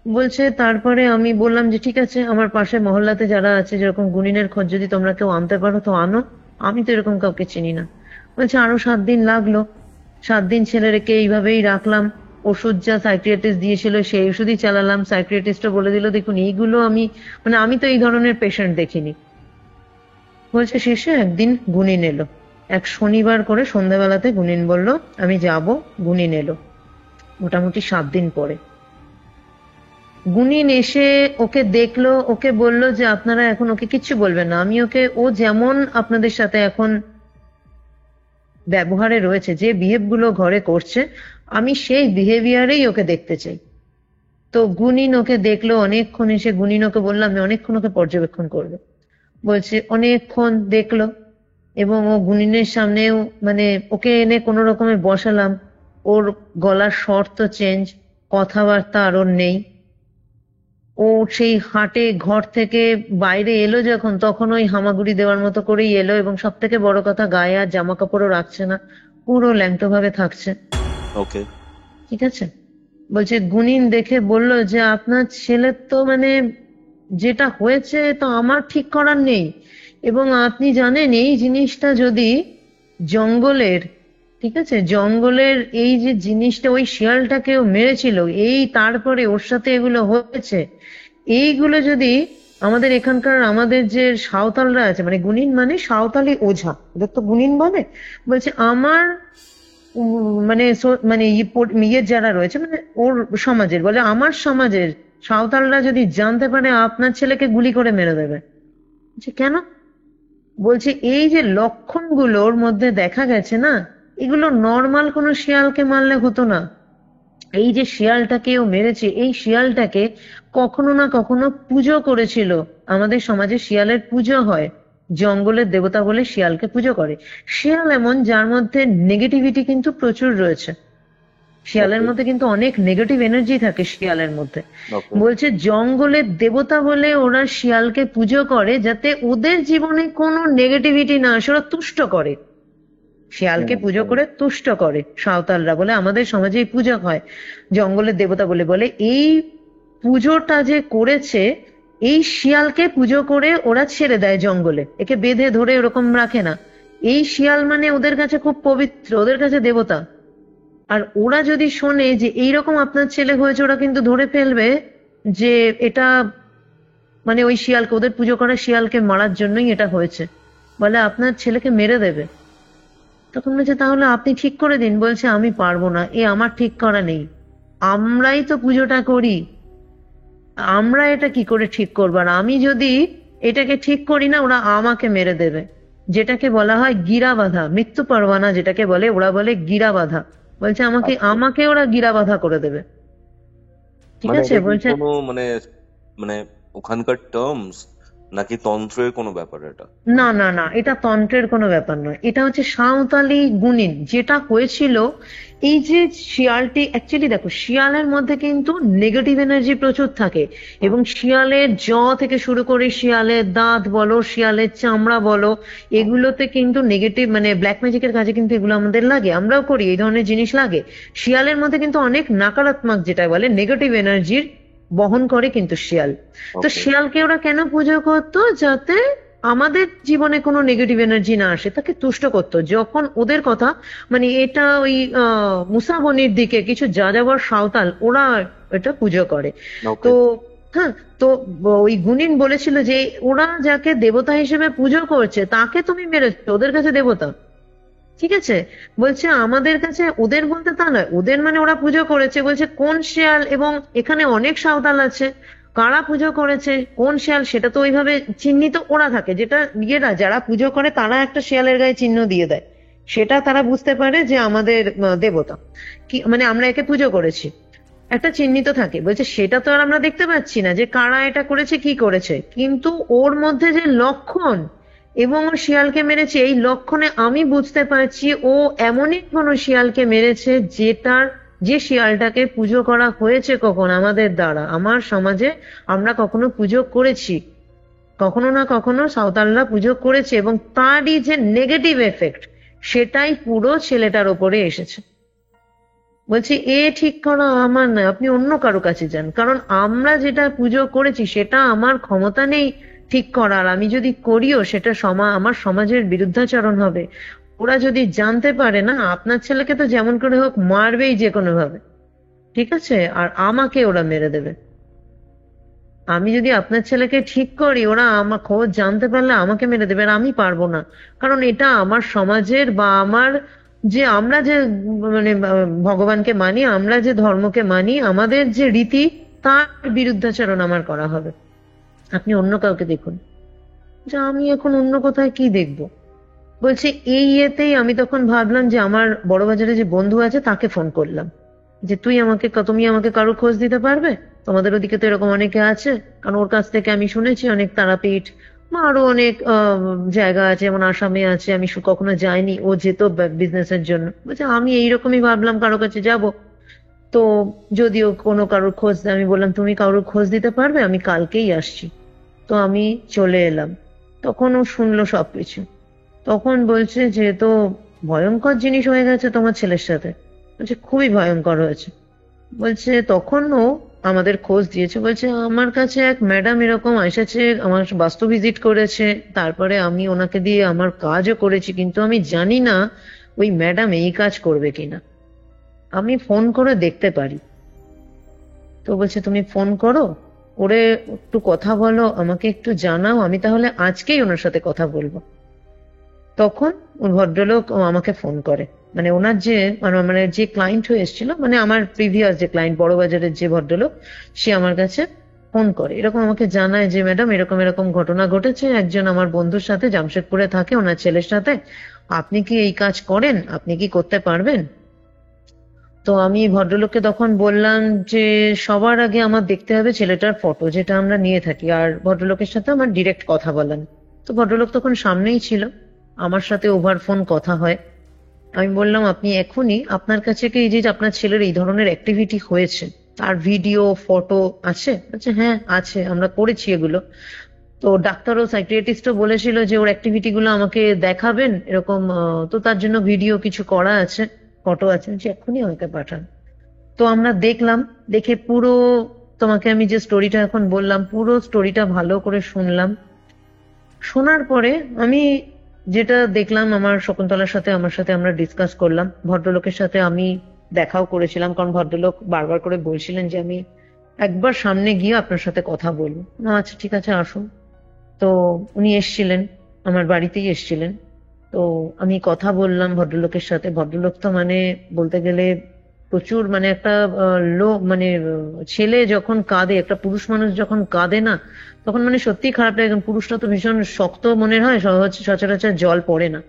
বলছে তারপরে আমি বললাম যে ঠিক আছে, আমার পাশে মহল্লাতে যারা আছে, যেরকম গুণিনের খোঁজ যদি তোমরা কেউ আনতে পারো তো আনো, আমি তো এরকম কাউকে চিনি না। বলছে আরো 7 দিন লাগলো। 7 দিন ছেলে রেখে এইভাবেই রাখলাম। ওষুধ যা সাইকিয়াট্রিস্ট দিয়েছিল সেই ওষুধই চালালাম। সাইকিয়াট্রিস্টও বলে দিল দেখুন এইগুলো আমি মানে আমি তো এই ধরনের পেশেন্ট দেখিনি। বলছে শেষে একদিন গুণিন এলো, এক শনিবার করে সন্ধ্যাবেলাতে গুণিন বলল আমি যাব। গুণিন এলো মোটামুটি 7 দিন পরে। গুণিন এসে ওকে দেখলো, ওকে বলল যে আপনারা এখন ওকে কিচ্ছু বলবেন না, আমি ওকে, ও যেমন আপনাদের সাথে এখন ব্যবহারে রয়েছে, যে বিহেভ গুলো ঘরে করছে, আমি সেই বিহেভিয়ারেই ওকে দেখতে চাই। তো গুণিন ওকে দেখলো অনেকক্ষণ। এসে গুণিন ওকে বললাম আমি অনেকক্ষণ ওকে পর্যবেক্ষণ করবো। বলছে অনেকক্ষণ দেখলো এবং ও গুণিনের সামনেও মানে ওকে এনে কোনো রকমে বসালাম। ওর গলার স্বর তো চেঞ্জ, কথাবার্তা আর ওর নেই। ও সেই হাটে ঘর থেকে বাইরে এলো যখন, তখন ওই হামাগুড়ি দেওয়ার মতো করেই এলো, এবং সব থেকে বড় কথা গায়ে আর জামা কাপড়ও রাখছে না, পুরো ল্যাংটো ভাবে থাকছে। ওকে, ঠিক আছে। বলছে গুণিন দেখে বলল যে আপনার ছেলের তো মানে যেটা হয়েছে তো আমার ঠিক করার নেই, এবং আপনি জানেন এই জিনিসটা যদি জঙ্গলের, ঠিক আছে, জঙ্গলের এই যে জিনিসটা ওই শিয়ালটাকেও মেরেছিল, এই তারপরে ওর সাথে এগুলো হয়েছে, এইগুলো যদি আমাদের এখানকার আমাদের যে সাঁওতালরা আছে, মানে গুণিন মানে সাঁওতালি ওঝা, ওদের তো গুণিন বলে। বলছে আমার মানে মানে ইয়ে যারা রয়েছে মানে ওর সমাজের, বলে আমার সমাজের সাঁওতালরা যদি জানতে পারে আপনার ছেলেকে গুলি করে মেরে দেবে। বলছে কেন? বলছে এই যে লক্ষণগুলো ওর মধ্যে দেখা গেছে না, এগুলো নর্মাল কোনো শিয়ালকে মারলে হতো না। এই যে শিয়ালটাকে ও মেরেছে, এই শিয়ালটাকে কখনো না কখনো পুজো করেছিল। আমাদের সমাজে শিয়ালের পুজো হয়, জঙ্গলের দেবতা বলে শিয়ালকে পুজো করে। শিয়াল এমন যার মধ্যে নেগেটিভিটি কিন্তু প্রচুর রয়েছে, শিয়ালের ওকে, মধ্যে কিন্তু অনেক নেগেটিভ এনার্জি থাকে শিয়ালের মধ্যে। ওকে, বলছে জঙ্গলের দেবতা বলে ওরা শিয়ালকে পুজো করে, যাতে ওদের জীবনে কোনো নেগেটিভিটি না আসে, ওরা তুষ্ট করে, শিয়ালকে পুজো করে তুষ্ট করে সাঁওতালরা। বলে আমাদের সমাজে এই পুজো হয় জঙ্গলের দেবতা বলে। বলে এই পুজোটা যে করেছে, এই শিয়ালকে পুজো করে ওরা ছেড়ে দেয় জঙ্গলে, একে বেঁধে ধরে ওরকম রাখে না। এই শিয়াল মানে ওদের কাছে খুব পবিত্র, ওদের কাছে দেবতা। আর ওরা যদি শোনে যে এইরকম আপনার ছেলে হয়েছে, ওরা কিন্তু ধরে ফেলবে যে এটা মানে ওই শিয়ালকে, ওদের পুজো করা শিয়ালকে মারার জন্যই এটা হয়েছে, বলে আপনার ছেলেকে মেরে দেবে। তখন বলছে তাহলে আপনি ঠিক করে দিন। বলছে আমি পারবো না, এ আমার ঠিক করা নেই, আমরাই তো পুজোটা করি, আমরা এটা কি করে ঠিক করবো? আর আমি যদি এটাকে ঠিক করি না, ওরা আমাকে মেরে দেবে। যেটাকে বলা হয় গিরা বাঁধা, মৃত্যু পরোয়ানা যেটাকে বলে, ওরা বলে গিরা বাঁধা। বলছে আমাকে আচ্ছা, আমাকে ওরা গিরা বাঁধা করে দেবে। ঠিক মানে আছে, এটা কি বলছে কোনো মানে মানে ওখানকার টার্মস নাকি তন্ত্রের কোনো ব্যাপার এটা? না না না, এটা তন্ত্রের কোনো ব্যাপার নয়, এটা হচ্ছে সাঁওতালি গুণিন। যেটা হয়েছিল, এই যে শিয়ালটি অ্যাকচুয়ালি দেখো, শিয়ালের মধ্যে কিন্তু নেগেটিভ এনার্জি প্রচুর থাকে, এবং শিয়ালের জ থেকে শুরু করে শিয়ালের দাঁত বলো, শিয়ালের চামড়া বলো, এগুলোতে কিন্তু নেগেটিভ মানে ব্ল্যাক ম্যাজিকের কাজে কিন্তু এগুলো আমাদের লাগে, আমরাও করি, এই ধরনের জিনিস লাগে। শিয়ালের মধ্যে কিন্তু অনেক নাকারাত্মক যেটা বলে নেগেটিভ এনার্জির বহন করে কিন্তু শিয়াল। তো ওকে, শিয়ালকে ওরা কেন পুজো করতো? যাতে আমাদের জীবনে কোনো নেগেটিভ এনার্জি না আসে, তাকে তুষ্ট করতো। যখন ওদের কথা মানে এটা ওই মুসাবনির দিকে কিছু যাযাবর সাঁওতাল ওরা এটা পুজো করে। ওকে, তো হ্যাঁ, তো ওই গুণিন বলেছিল যে ওরা যাকে দেবতা হিসেবে পুজো করছে তাকে তুমি মেরেছো, ওদের কাছে দেবতা। ঠিক আছে, বলছে আমাদের কাছে ওদের বলতে তা নয়, ওদের মানে ওরা পুজো করেছে। বলছে কোন শিয়াল, এবং এখানে অনেক সাঁওতাল আছে, কারা পুজো করেছে কোন শিয়াল সেটা তো ওইভাবে চিহ্নিত ওরা থাকে, যেটা ইয়েরা যারা পুজো করে তারা একটা শিয়ালের গায়ে চিহ্ন দিয়ে দেয়, সেটা তারা বুঝতে পারে যে আমাদের দেবতা কি, মানে আমরা একে পুজো করেছি, একটা চিহ্নিত থাকে। বলছে সেটা তো আর আমরা দেখতে পাচ্ছি না যে কারা এটা করেছে কি করেছে, কিন্তু ওর মধ্যে যে লক্ষণ এবং ও শিয়ালকে মেরেছে, এই লক্ষণে আমি বুঝতে পারছি ও এমনই কোনো শিয়ালকে মেরেছে যেটার, যে শিয়ালটাকে পুজো করা হয়েছে কখন আমাদের দ্বারা, আমার সমাজে আমরা কখনো পুজো করেছি, কখনো না কখনো সাঁওতালরা পুজো করেছে, এবং তারই যে নেগেটিভ এফেক্ট সেটাই পুরো ছেলেটার ওপরে এসেছে। বলছি এ ঠিক করা আমার না, আপনি অন্য কারো কাছে যান, কারণ আমরা যেটা পুজো করেছি সেটা আমার ক্ষমতা নেই ঠিক করার, আমি যদি করিও সেটা আমার সমাজের বিরুদ্ধাচরণ হবে। ওরা যদি জানতে পারে না, আপনার ছেলেকে তো যেমন করে হোক মারবেই যে কোনো ভাবে, ঠিক আছে, আর আমাকে ওরা মেরে দেবে। আমি যদি আপনার ছেলেকে ঠিক করি, ওরা আমার খবর জানতে পারলে আমাকে মেরে দেবে, আর আমি পারবো না, কারণ এটা আমার সমাজের বা আমার যে আমরা যে মানে ভগবানকে মানি, আমরা যে ধর্মকে মানি, আমাদের যে রীতি, তার বিরুদ্ধাচরণ আমার করা হবে। আপনি অন্য কাউকে দেখুন। যে আমি এখন অন্য কোথায় কি দেখবো? বলছে এই ইয়েতেই আমি তখন ভাবলাম যে আমার বড়বাজারে যে বন্ধু আছে তাকে ফোন করলাম, যে তুমি আমাকে কারো খোঁজ দিতে পারবে? তোমাদের ওদিকে তো এরকম অনেকে আছে, কারণ ওর কাছ থেকে আমি শুনেছি অনেক তারাপীঠ বা আরো অনেক জায়গা আছে, যেমন আসামে আছে, আমি কখনো যাইনি, ও যেত বিজনেসের জন্য। বলছে আমি এইরকমই ভাবলাম কারো কাছে যাব, তো যদিও কোনো কারোর খোঁজ দেয়, আমি বললাম তুমি কারোর খোঁজ দিতে পারবে, আমি কালকেই আসছি। তো আমি চলে এলাম, তখন ও শুনলো সবকিছু। তখন বলছে যে তো ভয়ঙ্কর জিনিস হয়ে গেছে তোমার ছেলের সাথে। বলছে খুবই ভয়ঙ্কর হয়েছে। বলছে তখন ও আমাদের খোঁজ দিয়েছে, বলছে আমার কাছে এক ম্যাডাম এরকম এসেছে, আমার বাস্তু ভিজিট করেছে, তারপরে আমি ওনাকে দিয়ে আমার কাজও করেছি, কিন্তু আমি জানি না ওই ম্যাডাম এই কাজ করবে কিনা, আমি ফোন করে দেখতে পারি। তো বলছে তুমি ফোন করো, ওরে একটু কথা বলো, আমাকে একটু জানাও, আমি তাহলে আজকেই ওনার সাথে কথা বলবো। তখন ওই ভদ্রলোক আমাকে ফোন করে, মানে ওনার যে মানে যে ক্লায়েন্ট হয়ে এসেছিল, মানে আমার প্রিভিয়াস যে ক্লায়েন্ট বড়বাজারের যে ভদ্রলোক, সে আমার কাছে ফোন করে, এরকম আমাকে জানায় যে ম্যাডাম এরকম এরকম ঘটনা ঘটেছে একজন আমার বন্ধুর সাথে, জামশেদপুরে থাকে, ওনার ছেলের সাথে, আপনি কি এই কাজ করেন, আপনি কি করতে পারবেন? তো আমি ভদ্রলোককে তখন বললাম যে সবার আগে আমার দেখতে হবে ছেলেটার ফটো, যেটা আমরা নিয়ে থাকি, আর ভদ্রলোকের সাথে আমার ডিরেক্ট কথা বলেন। তো ভদ্রলোক তখন সামনেই ছিল, আমার সাথে ওভার ফোন কথা হয়। আমি বললাম আপনি এখনই আপনার কাছে কি এই যে আপনার ছেলের এই ধরনের অ্যাক্টিভিটি হয়েছে তার ভিডিও ফটো আছে? বলছে হ্যাঁ আছে, আমরা করেছি এগুলো। তো ডাক্তার ও সাইকিয়াট্রিস্টও বলেছিল যে ওর অ্যাক্টিভিটি গুলো আমাকে দেখাবেন এরকম, তো তার জন্য ভিডিও কিছু করা আছে, ফটো আছে, যে এক্ষুনি আমাকে পাঠান। তো আমরা দেখলাম, দেখে পুরো, তোমাকে আমি যে স্টোরিটা এখন বললাম পুরো স্টোরিটা ভালো করে শুনলাম। শোনার পরে আমি যেটা দেখলাম, আমার শকুন্তলার সাথে আমার সাথে আমরা ডিসকাস করলাম, ভদ্রলোকের সাথে আমি দেখাও করেছিলাম, কারণ ভদ্রলোক বারবার করে বলছিলেন যে আমি একবার সামনে গিয়ে আপনার সাথে কথা বলবো। না আচ্ছা ঠিক আছে আসুন। তো উনি এসছিলেন, আমার বাড়িতেই এসছিলেন। তো আমি কথা বললাম ভদ্রলোকের সাথে। ভদ্রলোক তো মানে বলতে গেলে প্রচুর, মানে একটা লোক, মানে ছেলে যখন কাঁদে, একটা পুরুষ মানুষ যখন কাঁদে না, তখন মানে সত্যিই খারাপ লাগে, কারণ পুরুষটা তো ভীষণ শক্ত মনের হয়, সহজ সচরাচর জল পড়ে না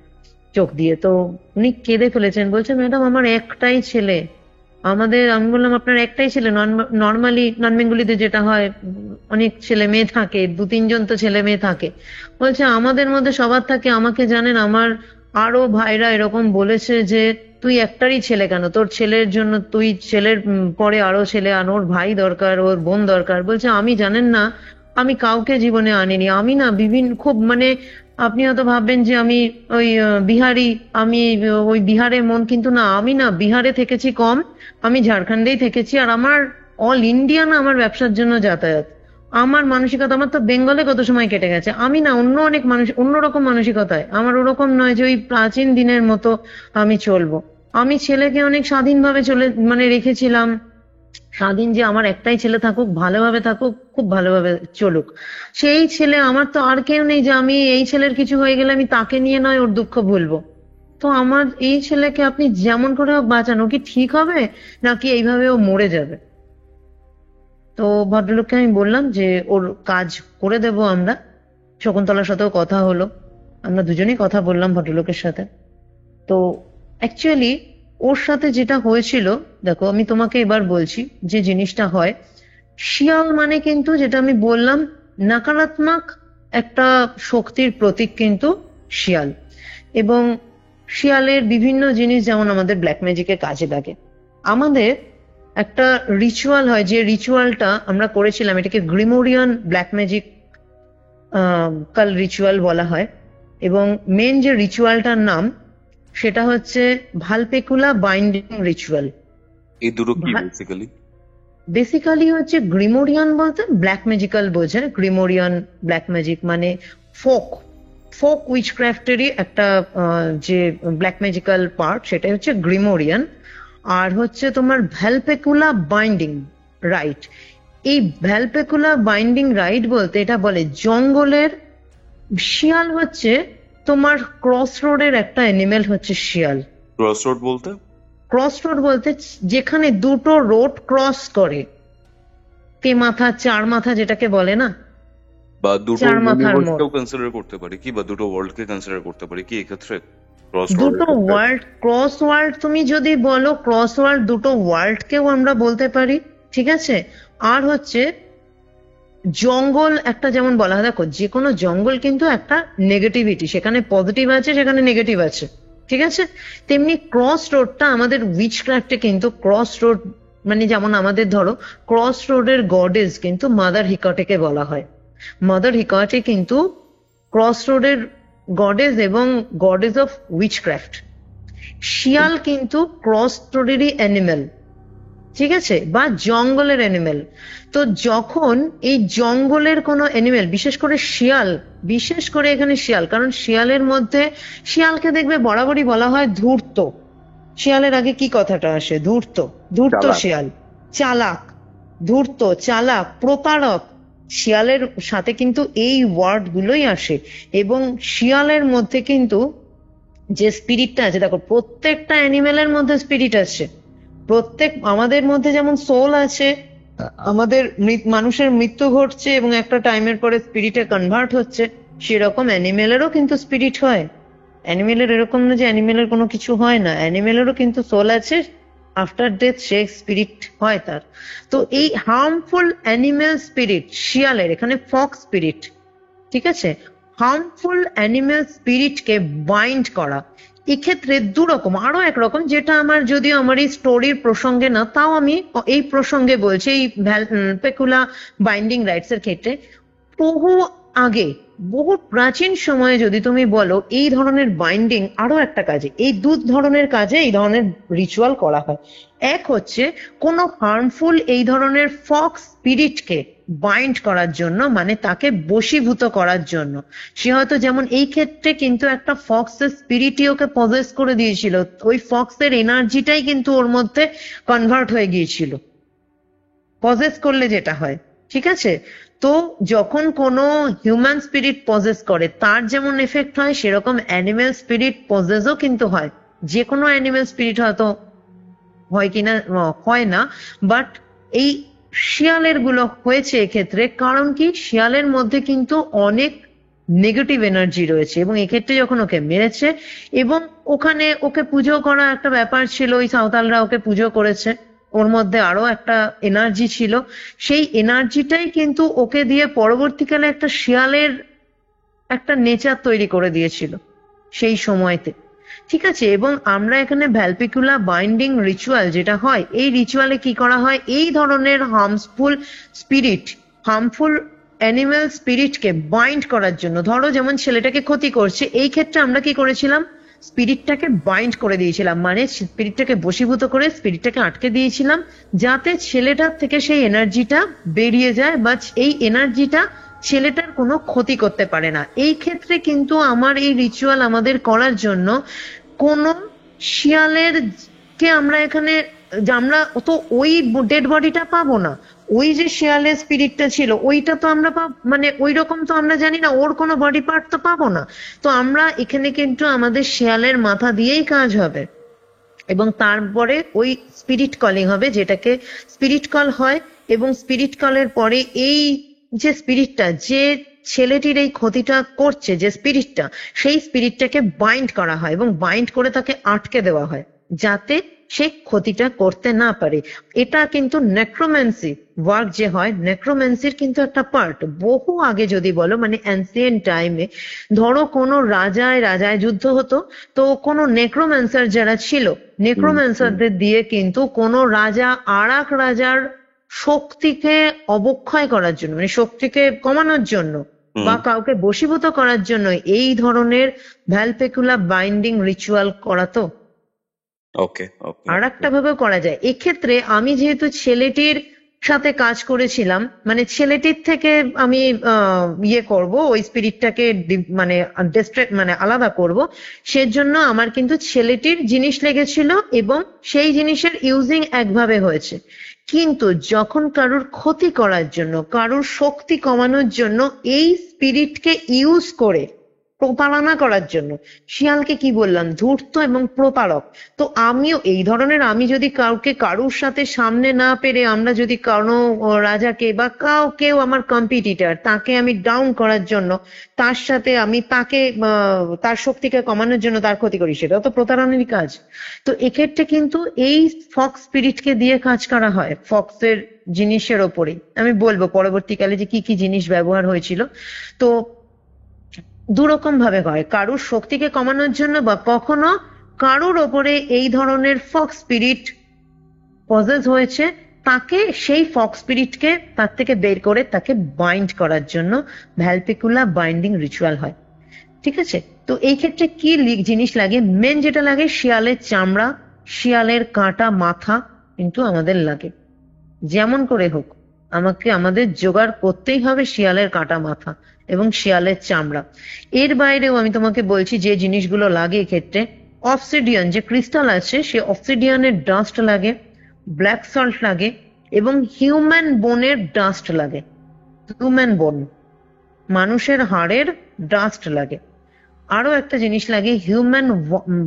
চোখ দিয়ে। তো উনি কেঁদে ফেলেছেন, বলছে ম্যাডাম আমার একটাই ছেলে। আমি বললাম আপনার একটাই ছেলে? নর্মালি নন বেঙ্গলিতে যেটা হয়, অনেক ছেলে মেয়ে থাকে, 2-3 জন তো ছেলে মেয়ে থাকে। বলছে আমাদের মধ্যে সবার থাকে, আমাকে জানেন আমার আরো ভাইরা এরকম বলেছে যে তুই একটারই ছেলে কেন, তোর ছেলের জন্য তুই ছেলের পরে আরো ছেলে আন, ওর ভাই দরকার, ওর বোন দরকার। বলছে আমি জানেন না, আমি কাউকে জীবনে আনিনি, আমি না বিভিন্ন খুব মানে, আপনি হয়তো ভাববেন যে আমি ওই বিহারি, আমি ওই বিহারে মন, কিন্তু না, আমি না বিহারে থেকেছি কম, আমি ঝাড়খণ্ডেই থেকেছি, আর আমার অল ইন্ডিয়া না আমার ব্যবসার জন্য যাতায়াত। আমার মানসিকতা, আমার তো বেঙ্গলে কত সময় কেটে গেছে, আমি না অন্য অনেক মানুষ, অন্যরকম মানসিকতায়, আমার ওরকম নয় যে ওই প্রাচীন দিনের মতো আমি চলবো। আমি ছেলেকে অনেক স্বাধীনভাবে মানে রেখেছিলাম, স্বাধীন যে আমার একটাই ছেলে থাকুক, ভালোভাবে থাকুক, খুব ভালোভাবে চলুক। সেই ছেলে, আমার তো আর কেউ নেই যে আমি এই ছেলের কিছু হয়ে গেলে আমি তাকে নিয়ে নয় ওর দুঃখ ভুলবো। তো আমার এই ছেলেকে আপনি যেমন করে হোক বাঁচান, ও কি ঠিক হবে নাকি এইভাবে ও মরে যাবে? তো ভদ্রলোককে আমি বললাম যে ওর কাজ করে দেব আমরা। শকুন্তলার সাথেও কথা হলো, আমরা দুজনেই কথা বললাম ভদ্রলোকের সাথে। তো অ্যাকচুয়ালি ওর সাথে যেটা হয়েছিল, দেখো আমি তোমাকে এবার বলছি যে জিনিসটা হয়, শিয়াল মানে কিন্তু যেটা আমি বললাম নকারাত্মক একটা শক্তির প্রতীক কিন্তু শিয়াল। এবং শিয়ালের বিভিন্ন জিনিস যেমন আমাদের ব্ল্যাক ম্যাজিকে কাজে লাগে। আমাদের একটা রিচুয়াল হয়, যে রিচুয়ালটা আমরা করেছিলাম, এটাকে গ্রিমোরিয়ান ব্ল্যাক ম্যাজিক কাল রিচুয়াল বলা হয়। এবং মেন যে রিচুয়ালটার নাম সেটা হচ্ছে ভালপেকুলা বাইন্ডিং রিচুয়াল। এই দুটো কি বেসিক্যালি? বেসিক্যালি হচ্ছে গ্রিমোরিয়ান বলতে ব্ল্যাক ম্যাজিক্যাল বোঝে। গ্রিমোরিয়ান ব্ল্যাক ম্যাজিক মানে ফোক উইচক্রাফটেরই একটা যে ব্ল্যাক ম্যাজিক্যাল পার্ট, সেটাই হচ্ছে গ্রিমোরিয়ান। আর হচ্ছে তোমার ভ্যালপেকুলা বাইন্ডিং রাইট। এই ভ্যালপেকুলা বাইন্ডিং রাইট বলতে এটা বলে জঙ্গলের শিয়াল হচ্ছে তোমার ক্রস রোডের একটা অ্যানিমেল হচ্ছে শিয়াল। ক্রস রোড বলতে? ক্রস রোড বলতে যেখানে দুটো রোড ক্রস করে, তে মাথা চার মাথা যেটাকে বলে না, বা দুটো চার মাথার মোড়। ইউনিভার্সকেও কনসিডার করতে পারি কি, বা দুটো ওয়ার্ল্ডকে কনসিডার করতে পারি কি এক্ষেত্রে? দুটো ওয়ার্ল্ড, ক্রস ওয়ার্ল্ড তুমি যদি বলো, ক্রস ওয়ার্ল্ড দুটো ওয়ার্ল্ডকেও আমরা বলতে পারি, ঠিক আছে। আর হচ্ছে জঙ্গল একটা, যেমন বলা হয়, দেখো যে কোনো জঙ্গল কিন্তু একটা নেগেটিভিটি, সেখানে পজিটিভ আছে সেখানে নেগেটিভ আছে, ঠিক আছে। তেমনি ক্রস রোডটা আমাদের উইচক্রাফটে কিন্তু ক্রস রোড মানে, যেমন আমাদের ধরো ক্রস রোডের গডেস কিন্তু মাদার হিকাটেকে বলা হয়। মাদার হিকাটে কিন্তু ক্রস রোডের গডেস এবং গডেস অফ উইচক্রাফট। শিয়াল কিন্তু ক্রস রোডেরই অ্যানিমেল, ঠিক আছে, বা জঙ্গলের অ্যানিমেল। তো যখন এই জঙ্গলের কোনো অ্যানিমেল, বিশেষ করে শিয়াল, বিশেষ করে এখানে শিয়াল, কারণ শিয়ালের মধ্যে, শিয়ালকে দেখবে বরাবরই বলা হয় ধূর্ত। শিয়ালের আগে কি কথাটা আসে? ধূর্ত। ধূর্ত শিয়াল, চালাক, ধূর্ত, চালাক, প্রতারক, শিয়ালের সাথে কিন্তু এই ওয়ার্ড গুলোই আসে, এবং শিয়ালের মধ্যে কিন্তু যে স্পিরিটটা আছে, দেখো প্রত্যেকটা অ্যানিমেলের মধ্যে স্পিরিট আছে। আমাদের মধ্যে যেমন সোল আছে, আমাদের মানুষের মৃত্যু ঘটছে এবং একটা টাইমের পরে স্পিরিটে কনভার্ট হচ্ছে, সেরকম অ্যানিমেলেরও কিন্তু স্পিরিট হয়। অ্যানিমেলের এরকম না যে অ্যানিমেলের কোনো কিছু হয় না, অ্যানিমেলেরও কিন্তু সোল আছে, আফটার ডেথ সে স্পিরিট হয় তার। তো এই হার্মফুল অ্যানিমেল স্পিরিট শিয়ালের, এখানে ফক্স স্পিরিট, ঠিক আছে, হার্মফুল অ্যানিমেল স্পিরিটকে বাইন্ড করা, এক্ষেত্রে দুরকম, আরো একরকম, যেটা আমার যদিও আমার এই স্টোরির প্রসঙ্গে না, তাও আমি এই প্রসঙ্গে বলছি। এই ভ্যালপেকুলা বাইন্ডিং রাইটস এর ক্ষেত্রে বহু আগে, বহু প্রাচীন সময়ে যদি তুমি বলো, এই ধরনের বাইন্ডিং আরো একটা কাজে, এই দু ধরনের কাজে এই ধরনের রিচুয়াল করা হয়। এক হচ্ছে কোনো হার্মফুল এই ধরনের ফক্স স্পিরিটকে বাইন্ড করার জন্য, মানে তাকে বশীভূত করার জন্য। সে হয়তো, যেমন এই ক্ষেত্রে কিন্তু একটা ফক্সের স্পিরিটই ওকে পজেস করে দিয়েছিল, ওই ফক্সের এনার্জিটাই কিন্তু ওর মধ্যে কনভার্ট হয়ে গিয়েছিল, পজেস করলে যেটা হয়, ঠিক আছে। তো যখন কোনো হিউম্যান স্পিরিট পজেস করে তার যেমন এফেক্ট হয়, সেরকম অ্যানিমেল স্পিরিট পজেসও কিন্তু হয়। যে কোনো অ্যানিমেল স্পিরিট হয়তো হয় কিনা হয় না, বাট এই শিয়ালের গুলো হয়েছে এক্ষেত্রে। কারণ কি, শিয়ালের মধ্যে কিন্তু অনেক নেগেটিভ এনার্জি রয়েছে, এবং এক্ষেত্রে যখন ওকে মেরেছে, এবং ওখানে ওকে পুজো করা একটা ব্যাপার ছিল, ওই সাঁওতালরা ওকে পুজো করেছে, ওর মধ্যে আরো একটা এনার্জি ছিল, সেই এনার্জিটাই কিন্তু ওকে দিয়ে পরবর্তীকালে একটা শিয়ালের একটা নেচার তৈরি করে দিয়েছিল সেই সময়তে, ঠিক আছে। এবং আমরা এখানে ভ্যালপিকুলা বাইন্ডিং রিচুয়াল যেটা হয়, এই রিচুয়ালে কি করা হয়, এই ধরনের হার্মফুল অ্যানিমেল স্পিরিটকে বাইন্ড করার জন্য, ধরো যেমন ছেলেটাকে ক্ষতি করছে, এই ক্ষেত্রে আমরা কি করেছিলাম, স্পিরিটটাকে বাইন্ড করে দিয়েছিলাম, মানে স্পিরিটটাকে বশীভূত করে স্পিরিটটাকে আটকে দিয়েছিলাম, যাতে ছেলেটার থেকে সেই এনার্জিটা বেরিয়ে যায়, বা এই এনার্জিটা ছেলেটার কোনো ক্ষতি করতে পারে না। এই ক্ষেত্রে কিন্তু আমার এই রিচুয়াল আমাদের করার জন্য কোনো শিয়ালের কে আমরা এখানে, আমরা তো ওই ডেড বডিটা পাবো না, ওই যে শিয়ালের স্পিরিটটা ছিল ওইটা তো আমরা মানে ওই রকম তো আমরা জানি না, ওর কোনো বডি পার্ট তো পাবো না। তো আমরা এখানে কিন্তু আমাদের শিয়ালের মাথা দিয়েই কাজ হবে, এবং তারপরে ওই স্পিরিট কলিং হবে, যেটাকে স্পিরিট কল হয়। এবং স্পিরিট কলের পরে এই যে স্পিরিটটা, যে ছেলেটির এই ক্ষতিটা করছে, যে স্পিরিটটা, সেই স্পিরিটটাকে বাইন্ড করা হয়, এবং বাইন্ড করে তাকে আটকে দেওয়া হয়, যাতে সে ক্ষতিটা করতে না পারে। এটা কিন্তু নেক্রোম্যান্সি ওয়ার্ক যে হয়, নেক্রোম্যান্সির কিন্তু একটা পার্ট। বহু আগে যদি বলো, মানে অ্যানসিয়েন্ট টাইমে, ধরো কোনো রাজায় যুদ্ধ হতো, তো কোনো নেক্রোম্যান্সার যারা ছিল, নেক্রোম্যান্সারদের দিয়ে কিন্তু কোনো রাজা আর এক রাজার শক্তিকে অবক্ষয় করার জন্য, মানে শক্তিকে কমানোর জন্য, বা কাউকে বশীভূত করার জন্য এই ধরনের ভ্যালপেকুলা বাইন্ডিং রিচুয়াল করাতো। আর একটা ভাবে করা যায়। এক্ষেত্রে আমি যেহেতু ছেলেটির সাথে কাজ করেছিলাম, মানে ছেলেটির থেকে আমি ইয়ে করব, ওই স্পিরিটটাকে মানে আলাদা করব, সেজন্য আমার কিন্তু ছেলেটির জিনিস লেগেছিল, এবং সেই জিনিসের ইউজিং একভাবে হয়েছে। কিন্তু যখন কারুর ক্ষতি করার জন্য, কারুর শক্তি কমানোর জন্য এই স্পিরিটকে ইউজ করে প্রতারণা করার জন্য, শিয়ালকে কি বললাম, ধূর্ত এবং প্রতারক। তো আমিও এই ধরনের, আমি যদি কারুর সাথে সামনে না পেরে, আমরা যদি কোনো রাজাকে বা কেউ আমার কম্পিটিটর, তাকে আমি ডাউন করার জন্য, তার সাথে আমি তাকে তার শক্তিকে কমানোর জন্য তার ক্ষতি করি, সেটাও তো প্রতারণারই কাজ। তো এক্ষেত্রে কিন্তু এই ফক্স স্পিরিটকে দিয়ে কাজ করা হয়, ফক্সের জিনিসের ওপরে আমি বলবো পরবর্তীকালে যে কি কি জিনিস ব্যবহার হয়েছিল। তো দুরকম ভাবে হয়, কারুর শক্তিকে কমানোর জন্য, বা কখনো কারুর ওপরে এই ধরনের ফক্স স্পিরিট পজেস হয়েছে, তাকে সেই ফক্স স্পিরিটকে তার থেকে বের করে তাকে বাইন্ড করার জন্য ভ্যালপেকুলা বাইন্ডিং রিচুয়াল হয়, ঠিক আছে। তো এই ক্ষেত্রে কি জিনিস লাগে, মেন যেটা লাগে, শিয়ালের চামড়া, শিয়ালের কাটা মাথা কিন্তু আমাদের লাগে, যেমন করে হোক আমাদের জোগাড় করতেই হবে শিয়ালের কাটা মাথা এবং শিয়ালের চামড়া। এর বাইরেও আমি তোমাকে বলছি যে জিনিসগুলো লাগে এক্ষেত্রে, অবসিডিয়ান যে ক্রিস্টাল আছে, সে অবসিডিয়ানের ডাস্ট লাগে, ব্ল্যাক সল্ট লাগে, এবং হিউম্যান বোনের ডাস্ট লাগে। হিউম্যান বোন, মানুষের হাড়ের ডাস্ট লাগে। আরো একটা জিনিস লাগে হিউম্যান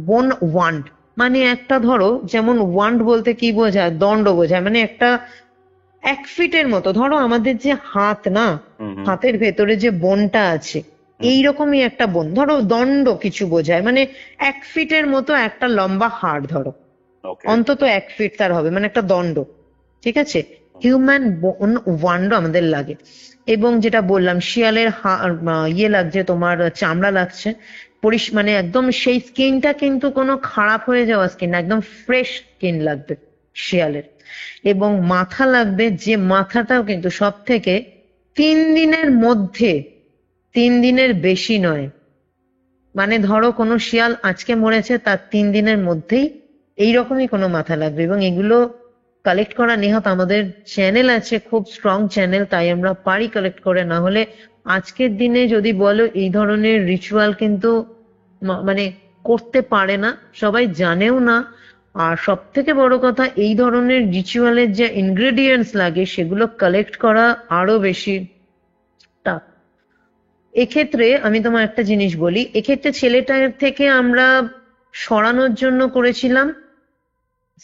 বোন ওয়ান্ড, মানে একটা ধরো যেমন ওয়ান্ড বলতে কি বোঝায়, দণ্ড বোঝায়, মানে একটা 1 ফিটের মতো, ধরো আমাদের যে হাত না, হাতের ভেতরে যে বোনটা আছে এইরকমই একটা বোন, ধরো দণ্ড কিছু বোঝায়, মানে 1 ফিটের মতো একটা লম্বা হাড় ধরো, অন্তত 1 ফিট তার হবে, মানে একটা দণ্ড, ঠিক আছে। হিউম্যান বোন ওয়ান্ড আমাদের লাগে। এবং যেটা বললাম শিয়ালের ইয়ে লাগছে, তোমার চামড়া লাগছে, মানে একদম সেই স্কিনটা কিন্তু কোনো খারাপ হয়ে যাওয়া স্কিন না, একদম ফ্রেশ স্কিন লাগবে শিয়ালের। এবং মাথা লাগবে, যে মাথাটাও কিন্তু সব থেকে 3 দিনের মধ্যে, 3 দিনের বেশি নয়, মানে ধরো কোনো শিয়াল আজকে মরেছে তার 3 দিনের মধ্যেই এইরকমই কোনো মাথা লাগবে। এবং এগুলো কালেক্ট করা নেহাত, আমাদের চ্যানেল আছে, খুব স্ট্রং চ্যানেল, তাই আমরা পারি কালেক্ট করে। না হলে আজকের দিনে যদি বলো এই ধরনের রিচুয়াল কিন্তু মানে করতে পারে না, সবাই জানেও না। আর সব থেকে বড় কথা, এই ধরনের রিচুয়ালের যে ইনগ্রেডিয়েন্টস লাগে সেগুলো কালেক্ট করা আরো বেশি টাফ। এক্ষেত্রে আমি তোমার একটা জিনিস বলি, এক্ষেত্রে ছেলেটার থেকে আমরা সরানোর জন্য করেছিলাম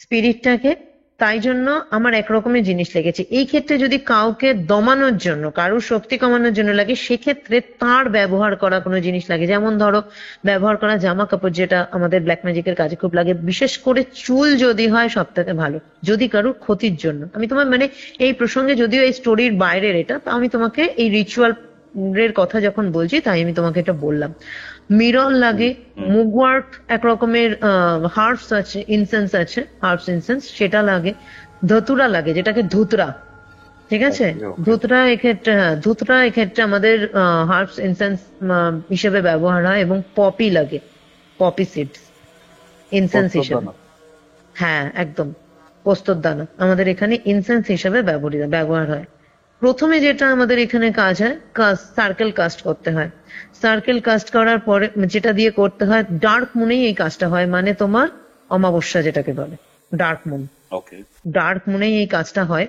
স্পিরিটটাকে, তাই জন্য আমার একরকমের জিনিস লেগেছে। এই ক্ষেত্রে যদি কাউকে দমানোর জন্য, কারোর শক্তি কমানোর জন্য লাগে, সেক্ষেত্রে তার ব্যবহার করা কোনো জিনিস লাগে, যেমন ধরো ব্যবহার করা জামা কাপড়, যেটা আমাদের ব্ল্যাক ম্যাজিকের কাজে খুব লাগে, বিশেষ করে চুল যদি হয় সব থেকে ভালো, যদি কারোর ক্ষতির জন্য। আমি তোমার মানে এই প্রসঙ্গে, যদিও এই স্টোরির বাইরের এটা, তা আমি তোমাকে এই রিচুয়াল এর কথা যখন বলছি তাই আমি তোমাকে এটা বললাম। মিরর লাগে, মুগওয়ার্ক এক রকমের হার্বস আছে, ইনসেন্স আছে, হার্বস ইনসেন্স, সেটা লাগে। ধতুরা লাগে, যেটাকে ধুতরা, ঠিক আছে। ধুতরা এক্ষেত্রে, হ্যাঁ ধুতরা এক্ষেত্রে আমাদের হার্বস ইনসেন্স হিসেবে ব্যবহার হয়। এবং পপি লাগে, পপি সিডস ইনসেন্স হিসেবে, হ্যাঁ একদম পোস্তর দানা আমাদের এখানে ইনসেন্স হিসেবে ব্যবহার হয়। প্রথমে যেটা আমাদের এখানে কাজ হয়, সার্কেল কাস্ট করতে হয়। সার্কেল কাস্ট করার পরে যেটা দিয়ে করতে হয়, ডার্ক মুনেই এই কাজটা হয়, মানে তোমার অমাবস্যা যেটাকে বলে ডার্ক মুন, ডার্ক মুনেই এই কাজটা হয়।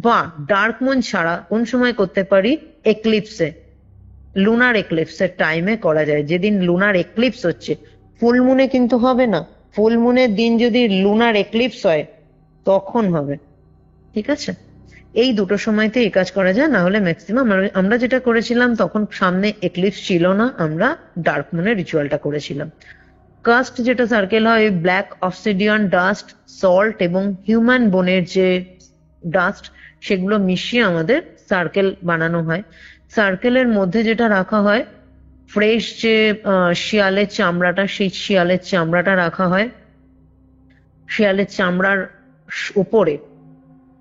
বা ডার্ক মুন ছাড়া কোন সময় করতে পারি, এক্লিপসে, লুনার এক্লিপসের টাইমে করা যায়, যেদিন লুনার এক্লিপস হচ্ছে। ফুল মুনে কিন্তু হবে না, ফুল মুনের দিন যদি লুনার এক্লিপস হয় তখন হবে, ঠিক আছে। এই দুটো সময়তে এই কাজ করা যায়, না হলে ম্যাক্সিমাম আমরা যেটা করেছিলাম তখন সামনে এক্লিপস ছিল না, আমরা ডার্ক মুনের রিচুয়ালটা করেছিলাম। কাস্ট যেটা সার্কেল হয়, ব্ল্যাক অবসিডিয়ান ডাস্ট, সল্ট এবং হিউম্যান বোনের যে ডাস্ট, সেগুলো মিশিয়ে আমাদের সার্কেল বানানো হয়। সার্কেলের মধ্যে যেটা রাখা হয়, ফ্রেশ যে শিয়ালের চামড়াটা, সেই শিয়ালের চামড়াটা রাখা হয়। শিয়ালের চামড়ার উপরে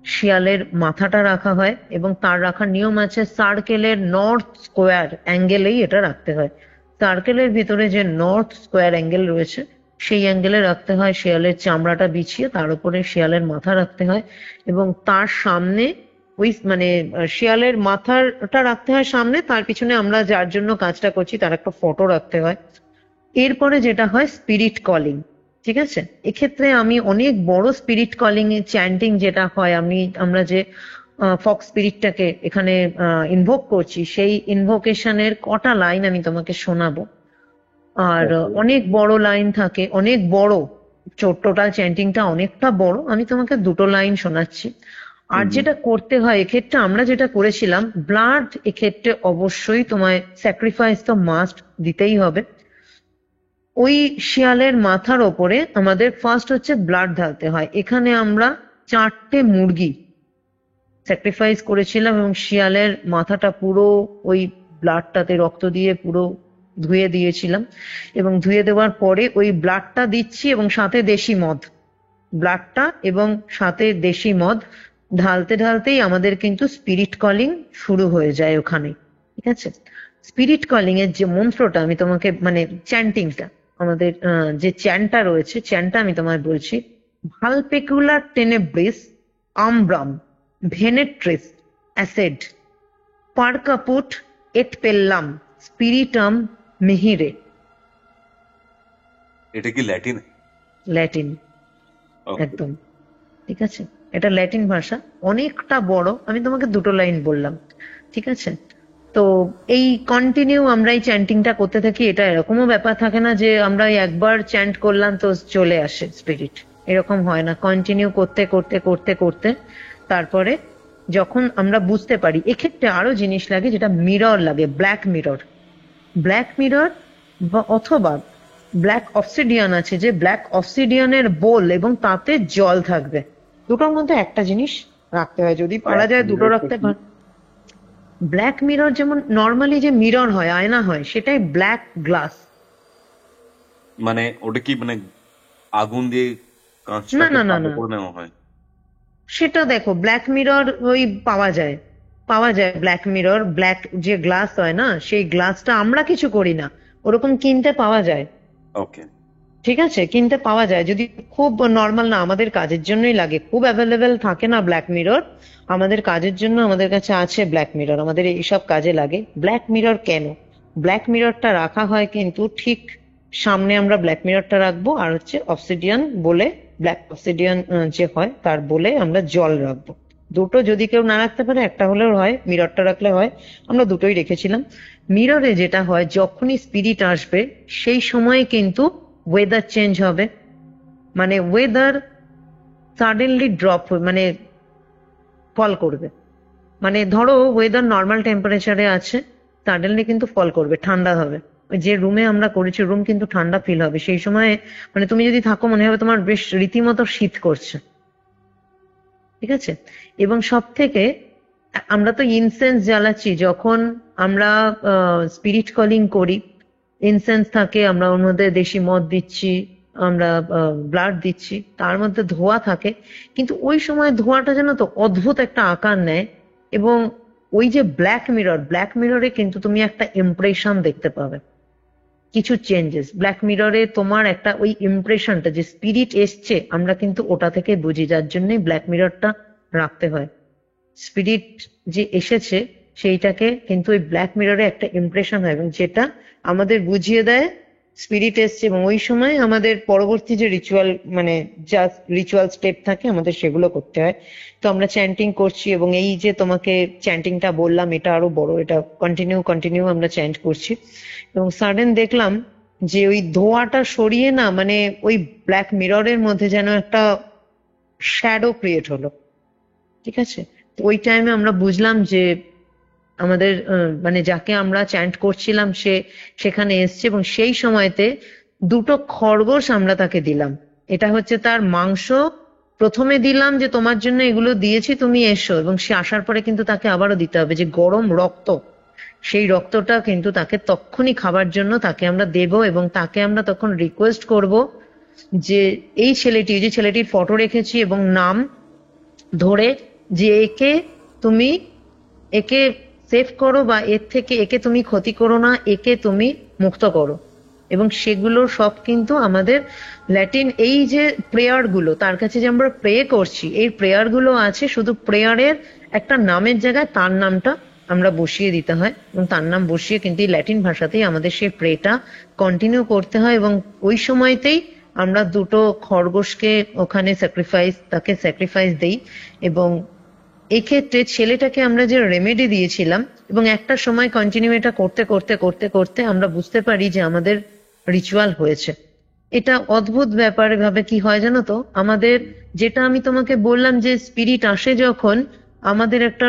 শিয়ালের মাথাটা রাখা হয়, এবং তার রাখার নিয়ম আছে, সার্কেলের নর্থ স্কোয়ার অ্যাঙ্গেলেই এটা রাখতে হয়। সার্কেলের ভিতরে যে নর্থ স্কোয়ার অ্যাঙ্গেল রয়েছে সেই অ্যাঙ্গেলে রাখতে হয় শিয়ালের চামড়াটা বিছিয়ে, তার উপরে শিয়ালের মাথা রাখতে হয়। এবং তার সামনে ওই মানে শিয়ালের মাথাটা রাখতে হয় সামনে, তার পিছনে আমরা যার জন্য কাজটা করছি তার একটা ফটো রাখতে হয়। এরপরে যেটা হয় স্পিরিট কলিং, ঠিক আছে। এক্ষেত্রে আমি অনেক বড় স্পিরিট কলিং এর চ্যান্টিং যেটা হয়, আমরা যে ফক্স স্পিরিটটাকে এখানে ইনভোক করছি, সেই ইনভোকেশনের কটা লাইন আমি তোমাকে শোনাবো। আর অনেক বড় লাইন থাকে, অনেক বড়, টোটাল চ্যান্টিংটা অনেকটা বড়, আমি তোমাকে 2টো লাইন শোনাচ্ছি। আর যেটা করতে হয় এক্ষেত্রে, আমরা যেটা করেছিলাম, ব্লাড এক্ষেত্রে অবশ্যই তোমায় স্যাক্রিফাইস তো মাস্ট দিতেই হবে। ওই শিয়ালের মাথার ওপরে আমাদের ফার্স্ট হচ্ছে ব্লাড ঢালতে হয়। এখানে আমরা 4টে মুরগি স্যাক্রিফাইস করেছিলাম এবং শিয়ালের মাথাটা পুরো ওই ব্লাডটাতে, রক্ত দিয়ে পুরো ধুয়ে দিয়েছিলাম। এবং ধুয়ে দেওয়ার পরে ওই ব্লাডটা দিচ্ছি এবং সাথে দেশি মদ, ব্লাডটা এবং সাথে দেশি মদ ঢালতে ঢালতেই আমাদের কিন্তু স্পিরিট কলিং শুরু হয়ে যায় ওখানে, ঠিক আছে। স্পিরিট কলিং এর যে মন্ত্রটা আমি তোমাকে, মানে চ্যান্টিংটা, আমাদের যে চ্যান্টটা রয়েছে, চ্যান্টটা আমি তোমায় বলছি, ভালপেকুলার টেনেব্রিস আমব্রাম ভেনেট্রিস অ্যাসেড পারকাপুট এট পেল্লাম স্পিরিটাম মিহিরে। এটা কি ল্যাটিন? ল্যাটিন, একদম ঠিক আছে। এটা ল্যাটিন ভাষা, অনেকটা বড়, আমি তোমাকে 2টো লাইন বললাম, ঠিক আছে? তো এই কন্টিনিউ আমরা এই চ্যান্টিংটা করতে থাকি। এটা এরকমও ব্যাপার থাকে না যে আমরা একবার চ্যান্ট করলাম তো চলে আসে স্পিরিট, এরকম হয় না। কন্টিনিউ করতে করতে করতে করতে তারপরে যখন আমরা বুঝতে পারি, এক্ষেত্রে আরো জিনিস লাগে, যেটা মিরর লাগে, ব্ল্যাক মিরর। ব্ল্যাক মিরর অথবা ব্ল্যাক অবসিডিয়ান আছে, যে ব্ল্যাক অবসিডিয়ানের বোল এবং তাতে জল থাকবে। দুটোর মধ্যে একটা জিনিস রাখতে হয়, যদি পারা যায় দুটো রাখতে পার। ব্ল্যাক মিরর যেমন নর্মালি যে মিরর হয়, আয়না হয়, সেটাই ব্ল্যাক গ্লাস। মানে ওটা কি মানে আগুন দিয়ে না কাঁচটাকে না না কালো না, করে নেওয়া হয়? সেটা দেখো ব্ল্যাক মিরর ওই পাওয়া যায়, পাওয়া যায় ব্ল্যাক মিরর। ব্ল্যাক যে গ্লাস হয় না, সেই গ্লাসটা আমরা কিছু করি না, ওরকম কিনতে পাওয়া যায়। ওকে। ঠিক আছে, কিনতে পাওয়া যায়। যদি খুব নর্মাল না, আমাদের কাজের জন্যই লাগে, খুব অ্যাভেলেবেল থাকে না ব্ল্যাক মিরর, আমাদের কাজের জন্য আমাদের কাছে আছে ব্ল্যাক মিরর, আমাদের এইসব কাজে লাগে। ব্ল্যাক মিরর কেন? ব্ল্যাক মিররটা রাখা হয় কিন্তু ঠিক সামনে আমরা ব্ল্যাক মিররটা রাখবো, আর হচ্ছে অবসিডিয়ান বলে, ব্ল্যাক অবসিডিয়ান যে হয় তার বলে আমরা জল রাখবো। দুটো যদি কেউ না রাখতে পারে, একটা হলেও হয়, মিররটা রাখলে হয়। আমরা দুটোই রেখেছিলাম। মিররে যেটা হয়, যখনই স্পিরিট আসবে সেই সময় কিন্তু ওয়েদার চেঞ্জ হবে, মানে ওয়েদার সাডেনলি ড্রপ, মানে ফল করবে। মানে ধরো ওয়েদার নর্মাল টেম্পারেচারে আছে, সাডেনলি কিন্তু ফল করবে, ঠান্ডা হবে। ওই যে রুমে আমরা করেছি, রুম কিন্তু ঠান্ডা ফিল হবে সেই সময়। মানে তুমি যদি থাকো, মনে হবে তোমার বেশ রীতিমতো শীত করছে। ঠিক আছে? এবং সব থেকে আমরা তো ইনসেন্স জ্বালাচ্ছি যখন আমরা স্পিরিট কলিং করি, ইনসেন্স থাকে, আমরা ওর মধ্যে দেশি মদ দিচ্ছি, আমরা ব্লাড দিচ্ছি, তার মধ্যে ধোঁয়া থাকে। কিন্তু ওই সময় ধোঁয়াটা যেন তো অদ্ভুত একটা আকার নেয়। এবং ওই যে ব্ল্যাক মিরর, ব্ল্যাক মিররে কিন্তু তুমি একটা ইমপ্রেশন দেখতে পাবে, কিছু চেঞ্জেস ব্ল্যাক মিররে। তোমার একটা ওই ইমপ্রেশনটা যে স্পিরিট এসছে, আমরা কিন্তু ওটা থেকে বুঝি, যার জন্যই ব্ল্যাক মিররটা রাখতে হয়। স্পিরিট যে এসেছে সেইটাকে কিন্তু ওই ব্ল্যাক মিররে একটা ইমপ্রেশন হয়, এবং যেটা আমাদের বুঝিয়ে দেয় স্পিরিট এসছে। এবং ওই সময় আমাদের পরবর্তী যে রিচুয়াল, মানে যা রিচুয়াল স্টেপ থাকে আমাদের, সেগুলো করতে হয়। তো আমরা চ্যান্টিং করছি, এবং এই যে তোমাকে চ্যান্টিংটা বললাম, এটা আরো বড়, এটা কন্টিনিউ আমরা চ্যান্ট করছি। এবং সাডেন দেখলাম যে ওই ধোঁয়াটা সরিয়ে না, মানে ওই ব্ল্যাক মিররের মধ্যে যেন একটা শ্যাডো ক্রিয়েট হলো। ঠিক আছে? তো ওই টাইমে আমরা বুঝলাম যে আমাদের মানে যাকে আমরা চ্যান্ট করছিলাম সে সেখানে এসছে। এবং সেই সময়তে দুটো খরগোশ আমরা তাকে দিলাম। এটা হচ্ছে তার মাংস। প্রথমে দিলাম যে তোমার জন্য এগুলো দিয়েছি, তুমি এসো। এবং সে আসার পরে কিন্তু তাকে আবারও দিতে হবে, যে গরম রক্ত, সেই রক্তটা কিন্তু তাকে তক্ষুনি খাবার জন্য তাকে আমরা দেব। এবং তাকে আমরা তখন রিকোয়েস্ট করব যে এই ছেলেটি, যে ছেলেটির ফটো রেখেছি এবং নাম ধরে, যে একে সেভ করো, বা এর থেকে একে তুমি ক্ষতি করো না, একে তুমি মুক্ত করো। এবং সেগুলো সব কিন্তু আমাদের ল্যাটিন, এই যে প্রেয়ার গুলো, তার কাছে যে আমরা প্রে করছি, এই প্রেয়ার গুলো আছে, শুধু প্রেয়ারের একটা নামের জায়গায় তার নামটা আমরা বসিয়ে দিতে হয়। এবং তার নাম বসিয়ে কিন্তু এই ল্যাটিন ভাষাতেই আমাদের সেই প্রেটা কন্টিনিউ করতে হয়। এবং ওই সময়তেই আমরা দুটো খরগোশকে ওখানে তাকে স্যাক্রিফাইস দেই। এবং এক্ষেত্রে ছেলেটাকে আমরা যে রেমেডি দিয়েছিলাম, এবং একটা সময় কন্টিনিউ এটা করতে করতে করতে করতে আমরা বুঝতে পারি যে আমাদের রিচুয়াল হয়েছে। এটা অদ্ভুত ব্যাপার। ভাবে কি হয় জানো তো, আমাদের যেটা আমি তোমাকে বললাম যে স্পিরিট আসে যখন, আমাদের একটা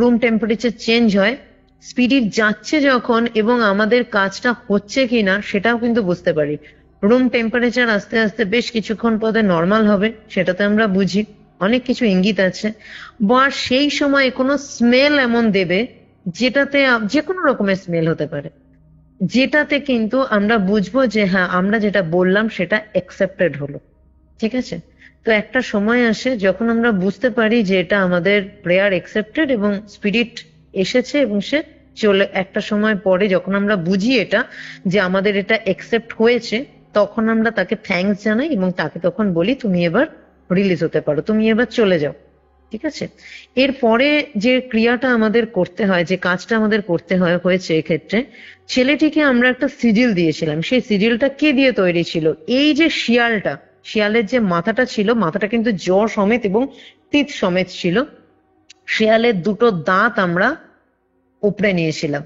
রুম টেম্পারেচার চেঞ্জ হয়, স্পিরিট যাচ্ছে যখন, এবং আমাদের কাজটা হচ্ছে কিনা সেটাও কিন্তু বুঝতে পারি। রুম টেম্পারেচার আস্তে আস্তে বেশ কিছুক্ষণ পরে নর্মাল হবে, সেটাতে আমরা বুঝি। অনেক কিছু ইঙ্গিত আছে। বা সেই সময় কোনো স্মেল এমন দেবে, যেটাতে যে কোনো রকমের স্মেল হতে পারে, যেটাতে কিন্তু আমরা বুঝবো যে হ্যাঁ, আমরা যেটা বললাম সেটা অ্যাকসেপ্টেড হলো। ঠিক আছে? তো একটা সময় আসে যখন আমরা বুঝতে পারি যে এটা আমাদের প্রেয়ার অ্যাকসেপ্টেড, এবং স্পিরিট এসেছে, এবং সে চলে। একটা সময় পরে যখন আমরা বুঝি এটা, যে আমাদের এটা অ্যাকসেপ্ট হয়েছে, তখন আমরা তাকে থ্যাঙ্কস জানাই, এবং তাকে তখন বলি তুমি এবার রিলিজ হতে পারো, তুমি এবার চলে যাও। ঠিক আছে? এরপরে যে ক্রিয়াটা আমাদের করতে হয়, যে কাজটা আমাদের করতে হয়েছে, এক্ষেত্রে ছেলেটিকে আমরা একটা সিজিল দিয়েছিলাম। সেই সিজিলটা কে দিয়ে তৈরি ছিল? এই যে শিয়ালের যে মাথাটা ছিল, মাথাটা কিন্তু জ সমেত এবং তিত সমেত ছিল। শিয়ালের দুটো দাঁত আমরা উপড়ে নিয়েছিলাম,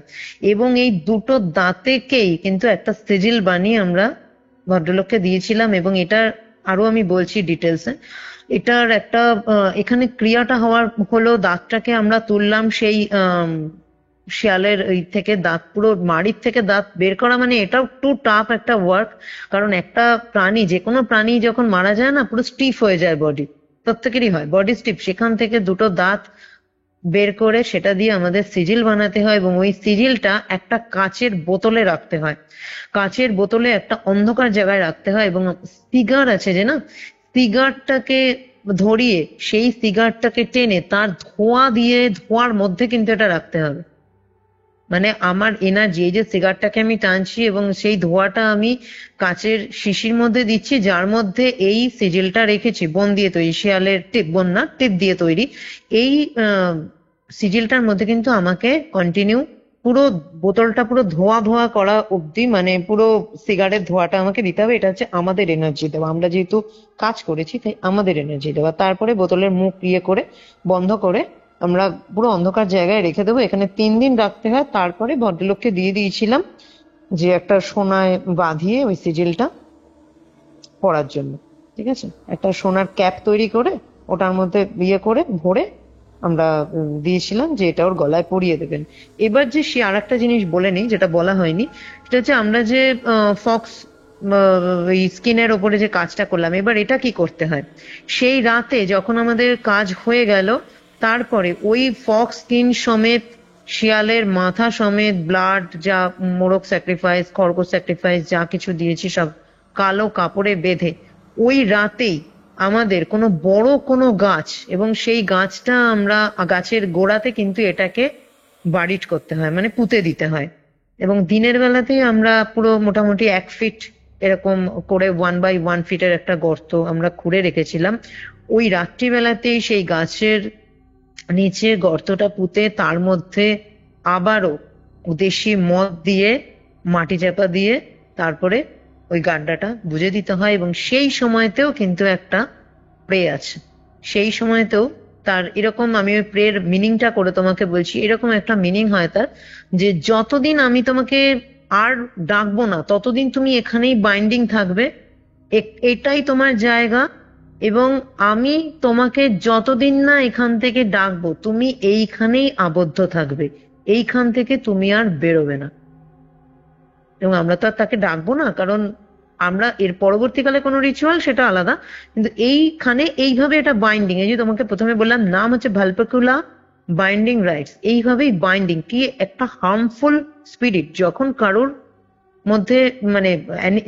এবং এই দুটো দাঁতেকেই কিন্তু একটা সিজিল বানিয়ে আমরা ভদ্রলোককে দিয়েছিলাম। এবং এটা আরো আমি বলছি ডিটেলসে। এটার একটা এখানে ক্রিয়াটা হলো দাঁতটাকে আমরা তুললাম, সেই শিয়ালের এই থেকে দাঁত, পুরো মাড়ির থেকে দাঁত বের করা, মানে এটাও টু টাফ একটা ওয়ার্ক। কারণ একটা প্রাণী, যে কোনো প্রাণী যখন মারা যায় না, পুরো স্টিফ হয়ে যায় বডি, প্রত্যেকেরই হয় বডি স্টিফ। সেখান থেকে দুটো দাঁত বের করে সেটা দিয়ে আমাদের সিজিল বানাতে হয়, এবং ওই সিজিলটা একটা কাচের বোতলে রাখতে হয়। কাচের বোতলে একটা অন্ধকার জায়গায় রাখতে হয়, এবং সিগার আছে যে না, সিগারটাকে ধরিয়ে সেই সিগারটাকে টেনে তার ধোঁয়ার মধ্যে কিন্তু এটা রাখতে হবে। মানে আমার এনার্জি, এই যে সিগারটাকে আমি টানছি এবং সেই ধোঁয়াটা আমি কাচের শিশির মধ্যে দিচ্ছি, যার মধ্যে এই সিজিলটা রেখেছি, বোন দিয়ে তৈরি, শিয়ালের টিপ, বোন না টিপ দিয়ে তৈরি। এই সিজিলটার মধ্যে কিন্তু আমাকে কন্টিনিউ পুরো বোতলটা পুরো ধোয়া ধোয়া করা অবধি, মানে পুরো সিগারেট ধোঁয়াটা আমাকে দিতে হবে। এটা হচ্ছে আমাদের এনার্জি দেওয়া, আমরা যেহেতু কাজ করেছি তাই আমাদের এনার্জি দেওয়া। তারপরে বোতলের মুখ করে বন্ধ করে আমরা পুরো অন্ধকার জায়গায় রেখে দেবো। এখানে 3 দিন রাখতে হয়। তারপরে ভদ্রলোককে দিয়ে দিয়েছিলাম যে একটা সোনায় বাঁধিয়ে ওই সিজিলটা পরার জন্য, ঠিক আছে, একটা সোনার ক্যাপ তৈরি করে ওটার মধ্যে করে ভরে আমরা দিয়েছিলাম যে এটা ওর গলায় পরিয়ে দেবেন। এবার যে সে আর একটা জিনিস বলে নিই, যেটা বলা হয়নি, সেটা হচ্ছে আমরা যে ফক্স এই স্কিনের ওপরে যে কাজটা করলাম, এবার এটা কি করতে হয়, সেই রাতে যখন আমাদের কাজ হয়ে গেল, তারপরে ওই ফক্স স্কিন সমেত, শিয়ালের মাথা সমেত, ব্লাড, যা মোরগ স্যাক্রিফাইস, খরগোশ স্যাক্রিফাইস, যা কিছু দিয়েছি সব কালো কাপড়ে বেঁধে ওই রাতেই আমাদের কোনো বড় কোনো গাছ, এবং সেই গাছটা আমরা গাছের গোড়াতে কিন্তু এটাকে বাড়িট করতে হয়, মানে পুঁতে দিতে হয়। এবং দিনের বেলাতেই আমরা পুরো মোটামুটি 1 ফিট এরকম করে 1 বাই 1 ফিটের একটা গর্ত আমরা খুঁড়ে রেখেছিলাম। ওই রাত্রিবেলাতেই সেই গাছের নিচে গর্তটা পুঁতে তার মধ্যে আবারও দেশি মদ দিয়ে মাটি চাপা দিয়ে তারপরে ওই গাড্ডাটা বুঝে দিতে হয়। এবং সেই সময়তেও কিন্তু একটা প্রে আছে, সেই সময়তেও তার এরকম, আমি ওই প্রের মিনিংটা করে তোমাকে বলছি, এরকম একটা মিনিং হয় তার, যে যতদিন আমি তোমাকে আর ডাকবো না ততদিন তুমি এখানেই বাইন্ডিং থাকবে, এটাই তোমার জায়গা, এবং আমি তোমাকে যতদিন না এখান থেকে ডাকবো তুমি এইখানেই আবদ্ধ থাকবে, এইখান থেকে তুমি আর বেরোবে না। এবং আমরা তো আর তাকে ডাকবো না, কারণ আমরা এর পরবর্তীকালে কোনো রিচুয়াল সেটা আলাদা, কিন্তু এইখানে এইভাবে এটা বাইন্ডিং। এই যে তোমাকে প্রথমে বললাম নাম হচ্ছে ভালপাকুলা বাইন্ডিং রাইটস, এইভাবেই বাইন্ডিং। কি একটা হার্মফুল স্পিরিট যখন কারোর মধ্যে, মানে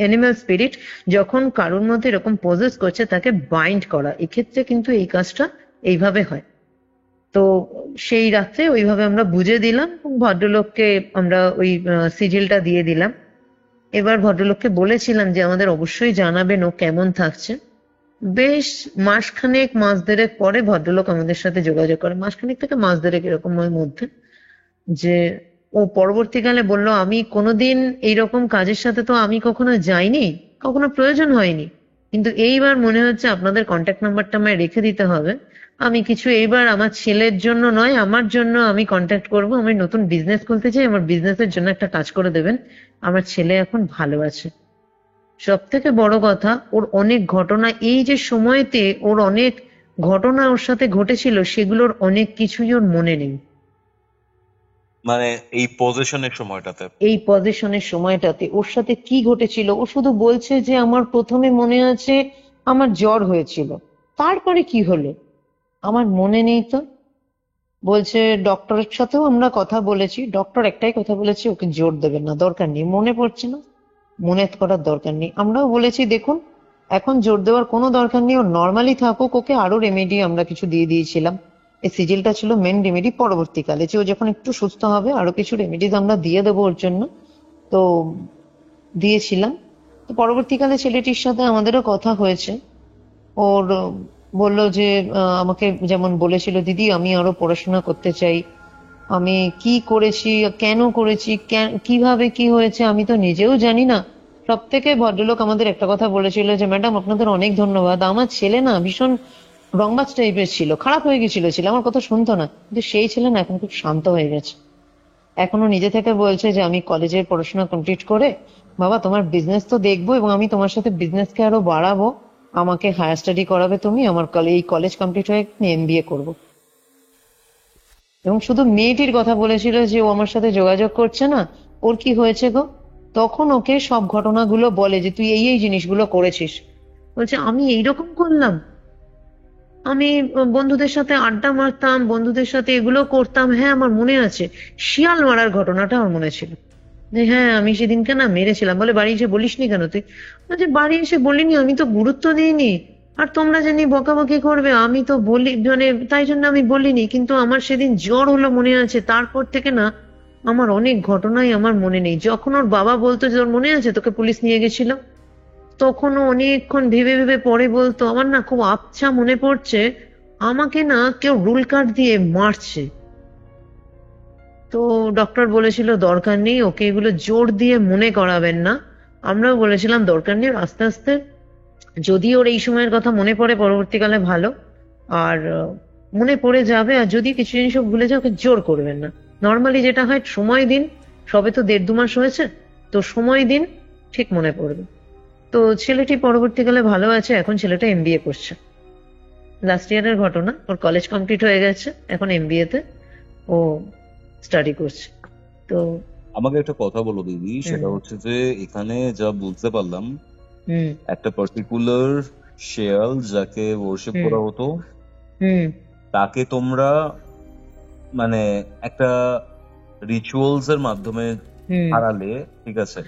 অ্যানিমাল স্পিরিট যখন কারোর মধ্যে এরকম পজেস করছে, তাকে বাইন্ড করা, এক্ষেত্রে কিন্তু এই কাজটা এইভাবে হয়। তো সেই রাত্রে ওইভাবে আমরা বুঝে দিলাম, ভদ্রলোককে আমরা ওই সিজিলটা দিয়ে দিলাম। এবার ভদ্রলোককে বলেছিলাম যে আমাদের অবশ্যই জানাবেন ও কেমন থাকছে। বেশ মাসখানেক, মাস দেড়েক পরে ভদ্রলোক আমাদের সাথে যোগাযোগ করে, মাসখানেক থেকে মাস দেড়েক এরকম মধ্যে, যে ও পরবর্তীকালে বলল, আমি কোনোদিন এইরকম কাজের সাথে তো আমি কখনো যাইনি, কখনো প্রয়োজন হয়নি, কিন্তু এইবার মনে হচ্ছে আপনাদের কন্ট্যাক্ট নাম্বারটা আমায় রেখে দিতে হবে। আমি কিছু এইবার আমার ছেলের জন্য নয়, আমার জন্য আমি কন্ট্যাক্ট করব। আমি নতুন বিজনেস খুলতে চাই, আমার বিজনেসের জন্য একটা কাজ করে দেবেন। আমার ছেলে এখন ভালো আছে। সব থেকে বড় কথা, ওর অনেক ঘটনা, এই যে সময়তে ওর অনেক ঘটনা ওর সাথে ঘটেছিল, সেগুলোর অনেক কিছুই ওর মনে নেই। মানে এই পজিশনের সময়টাতে ওর সাথে কি ঘটেছিল, ও শুধু বলছে যে আমার প্রথমে মনে আছে আমার জ্বর হয়েছিল, তারপরে কি হলো আমার মনে নেই। তো বলছে ডক্টরের সাথেও আমরা কথা বলেছি, ডক্টর একটাই কথা বলেছে, ওকে জোর দেবেন না, দরকার নেই, মনে পড়ছে না, মনে করার দরকার নেই। আমরাও বলেছি দেখুন এখন জোর দেওয়ার কোনো দরকার নেই, ও নর্মালি থাকুক। ওকে আরো রেমেডি আমরা কিছু দিয়ে দিয়েছিলাম, এই সিজিলটা ছিল মেন রেমেডি। পরবর্তীকালে যে ও যখন একটু সুস্থ হবে আরো কিছু রেমেডিজ আমরা দিয়ে দেবো ওর জন্য, তো দিয়েছিলাম। তো পরবর্তীকালে ছেলেটির সাথে আমাদেরও কথা হয়েছে। ওর বলল যে আমাকে যেমন বলেছিল, দিদি আমি আরো পড়াশোনা করতে চাই, আমি কি করেছি, কেন করেছি, কিভাবে কি হয়েছে আমি তো নিজেও জানি না। সব থেকে ভদ্রলোক আমাদের একটা কথা বলেছিল যে ম্যাডাম আপনাদের অনেক ধন্যবাদ, আমার ছেলে না ভীষণ রংবাজ টাইপের ছিল, খারাপ হয়ে গেছিল, আমার কথা শুনতো না, কিন্তু সেই ছেলে না এখন খুব শান্ত হয়ে গেছে। এখনো নিজে থেকে বলছে যে আমি কলেজের পড়াশোনা কমপ্লিট করে বাবা তোমার বিজনেস তো দেখবো এবং আমি তোমার সাথে বিজনেসকে আরো বাড়াবো, আমাকে হায়ার স্টাডি করাবে তুমি, আমার এই কলেজ কমপ্লিট হয়ে এমবিএ করবো। এবং শুধু মেয়েটির কথা বলেছিল যে ও আমার সাথে যোগাযোগ করছে না, ওর কি হয়েছে গো? তখন ওকে সব ঘটনাগুলো বলে যে তুই এই এই জিনিসগুলো করেছিস। বলছে আমি এইরকম করলাম, আমি বন্ধুদের সাথে আড্ডা মারতাম, বন্ধুদের সাথে এগুলো করতাম, হ্যাঁ আমার মনে আছে। শিয়াল মারার ঘটনাটা আমার মনে ছিল যে হ্যাঁ আমি সেদিনকে না মেরেছিলাম। বলে বাড়ি এসে বলিসনি কেন তুই? বলছে বাড়ি এসে বলিনি, আমি তো গুরুত্ব দিইনি, আর তোমরা জানি বকাবকি করবে আমি তো বলি, মানে তাই জন্য আমি বলিনি। কিন্তু আমার সেদিন জ্বর হলো মনে আছে, তারপর থেকে না আমার অনেক ঘটনাই আমার মনে নেই। যখন ওর বাবা বলতো যে ওর মনে আছে তোকে পুলিশ নিয়ে গেছিল, তখনও অনেকক্ষণ ভেবে ভেবে পরে বলতো আমার না খুব আবছা মনে পড়ছে আমাকে না কেউ রুল কাট দিয়ে মারছে। তো ডক্টর বলেছিল দরকার নেই, ওকে এগুলো জোর দিয়ে মনে করাবেন না। আমরাও বলেছিলাম দরকার নেই, আস্তে আস্তে যদি ওর এই সময়ের কথা মনে পড়ে পরবর্তীকালে ভালো, আর মনে পড়ে যাবে। আর যদি কিছু জিনিস ও ভুলে যায় ওকে জোর করবেন না। নর্মালি যেটা হয় সময় দিন, সবে তো 1.5-2 মাস হয়েছে, তো সময় দিন, ঠিক মনে পড়বে। তো ছেলেটি পরবর্তীকালে ভালো আছে, এখন ছেলেটা এমবিএ করছে। লাস্ট ইয়ারের ঘটনা, ওর কলেজ কমপ্লিট হয়ে গেছে, এখন এমবিএ তে ও স্টাডি করছে। তো আমাকে একটা কথা বলো দিদি, সেটা হচ্ছে যে এখানে যা বুঝতে পারলাম হুম একটা পার্টিকুলার শেয়াল যাকে ওয়ার্শিপ করা হতো হুম তাকে তোমরা মানে একটা রিচুয়ালস এর মাধ্যমে হুম হারালে, ঠিক আছে?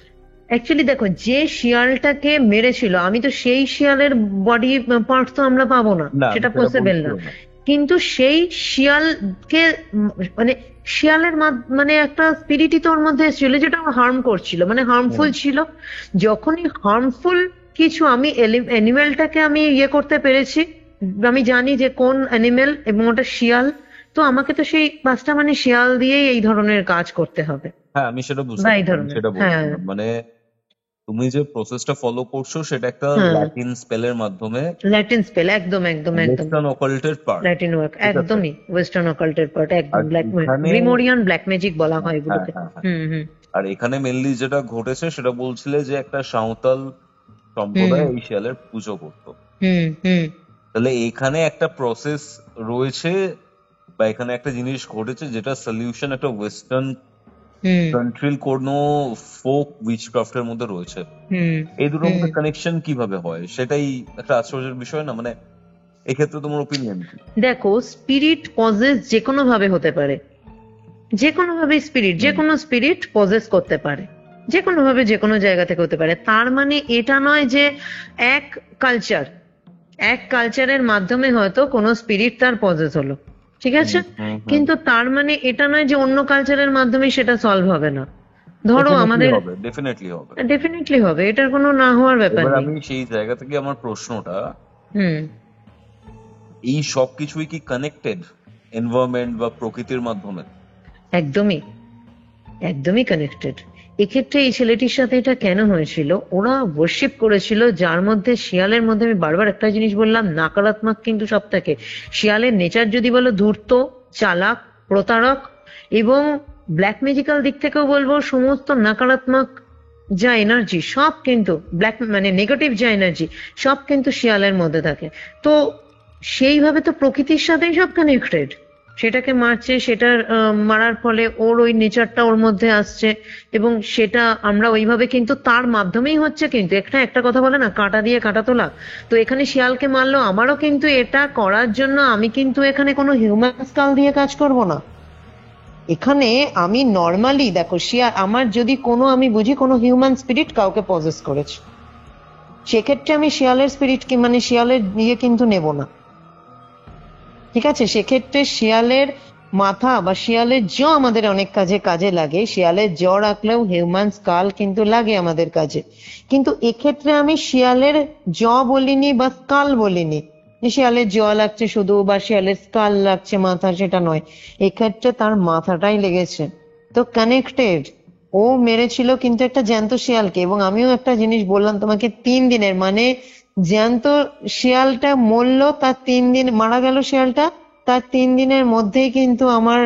অ্যাকচুয়ালি দেখো, যে শিয়ালটাকে মেরেছিল আমি তো সেই শিয়ালের বডি পার্ট তো আমরা পাবো না, না সেটা সেটা পসিবল না। বলছিও না। কিন্তু সেই শিয়ালকে মানে শিয়ালের মানে একটা স্পিরিটই তো ওর মধ্যে ছিল যেটা আমার হার্ম করছিল, মানে হার্মফুল ছিল। যখনই হার্মফুল কিছু আমি অ্যানিমেলটাকে আমি ইয়ে করতে পেরেছি, আমি জানি যে কোন অ্যানিমেল এবং ওটা শিয়াল, তো আমাকে তো সেই 5টা মানে শিয়াল দিয়েই এই ধরনের কাজ করতে হবে হ্যাঁ আমি সেটা বুঝতে বা এই পারলাম, ধরনের। সেটা হ্যাঁ বলছিলাম মানে তুমি যে প্রসেসটা ফলো করছো সেটা একটা হ্যাঁ, ল্যাটিন স্পেলের মাধ্যমে, ল্যাটিন স্পেল, একদম একদম একদম ওয়েস্টার্ন অকাল্টের পার্ট, ল্যাটিন ওয়ার্ক, ঠিক আছে? একদমই ওয়েস্টার্ন অকাল্টের পার্ট, আর একদম ব্ল্যাক এখানে গ্রিমোরিয়ান ব্ল্যাক ম্যাজিক বলা হয় হ্যাঁ এগুলোকে। হ্যাঁ হ্যাঁ, হুম হুম আর এখানে মেনলি যেটা ঘটেছে সেটা বলছিলে যে একটা সাঁওতাল হুম সম্প্রদায় এই শিয়ালের পুজো করতো। হুম হুম তাহলে এখানে একটা প্রসেস রয়েছে বা এখানে একটা জিনিস ঘটেছে যেটা সলিউশন একটা ওয়েস্টার্ন হুম কান্ট্রির কোনো ফোক উইচক্রাফটের মধ্যে রয়েছে। হুম এই দুটোর হুম মধ্যে কানেকশন কিভাবে হয় সেটাই একটা আশ্চর্যের বিষয় না? মানে এক্ষেত্রে তোমার ওপিনিয়ন কি? দেখো, স্পিরিট পজেস যে কোনো ভাবে হতে পারে, যে কোনো ভাবে স্পিরিট, যে কোনো স্পিরিট পজেস করতে পারে, যে কোনো ভাবে যে কোনো জায়গা থেকে হতে পারে। তার মানে এটা নয় যে এক কালচারের মাধ্যমে হয়তো কোনো স্পিরিট তার পজেস হলো, ঠিক আছে, কিন্তু তার মানে এটা নয় যে অন্য কালচারের মাধ্যমে সেটা সলভ হবে না। ধরো আমাদের ডেফিনেটলি হবে। ডেফিনেটলি হবে, এটার কোনো না হওয়ার ব্যাপার এবার নেই। আমি সেই জায়গা থেকে আমার প্রশ্নটা, হুম এই সব কিছুই কি কানেক্টেড এনভায়রনমেন্ট বা প্রকৃতির মাধ্যমে? একদমই একদমই কানেক্টেড। এক্ষেত্রে এই ছেলেটির সাথে এটা কেন হয়েছিল, ওরা ওয়ার্শিপ করেছিল যার মধ্যে, শিয়ালের মধ্যে আমি বারবার একটা জিনিস বললাম, নাকারাত্মক কিন্তু সব থাকে। শিয়ালের নেচার যদি বলো ধূর্ত, চালাক, প্রতারক, এবং ব্ল্যাক ম্যাজিক্যাল দিক থেকেও বলবো সমস্ত নাকারাত্মক যা এনার্জি সব কিন্তু ব্ল্যাক মানে নেগেটিভ যা এনার্জি সব কিন্তু শিয়ালের মধ্যে থাকে। তো সেইভাবে তো প্রকৃতির সাথেই সব কানেক্টেড। সেটাকে মারছে, সেটার মারার ফলে ওর ওই নেচারটা ওর মধ্যে আসছে, এবং সেটা আমরা ওইভাবে কিন্তু তার মাধ্যমেই হচ্ছে। কিন্তু একটা কথা বলে না, কাঁটা দিয়ে কাঁটা তোলা, তো এখানে শিয়ালকে মারলো, আমারও কিন্তু এটা করার জন্য আমি কিন্তু এখানে কোনো হিউম্যান স্কাল দিয়ে কাজ করব না। এখানে আমি নর্মালি দেখো, শিয়াল আমার যদি কোনো, আমি বুঝি কোনো হিউম্যান স্পিরিট কাউকে পজেস করেছে, সেক্ষেত্রে আমি শিয়ালের স্পিরিট কি মানে শিয়ালের ইয়ে কিন্তু নেব না, ঠিক আছে। সেক্ষেত্রে শিয়ালের মাথা বা শিয়ালের জ আমাদের অনেক কাজে লাগে, শিয়ালের জ রাখলেও হিউম্যান স্কাল কিন্তু লাগে আমাদের কাজে। কিন্তু এক্ষেত্রে আমি শিয়ালের জ বলিনি বা স্কাল বলিনি, শিয়ালের জ লাগছে শুধু বা শিয়ালের স্কাল লাগছে মাথা, সেটা নয়। এক্ষেত্রে তার মাথাটাই লেগেছে, তো কানেক্টেড। ও মেরেছিল কিন্তু একটা জ্যান্ত শিয়ালকে, এবং আমিও একটা জিনিস বললাম তোমাকে, 3 দিনের মানে জ্যান্ত শিয়ালটা মরলো, তার 3 দিন মারা গেল শিয়ালটা, তার 3 দিনের মধ্যেই কিন্তু আমার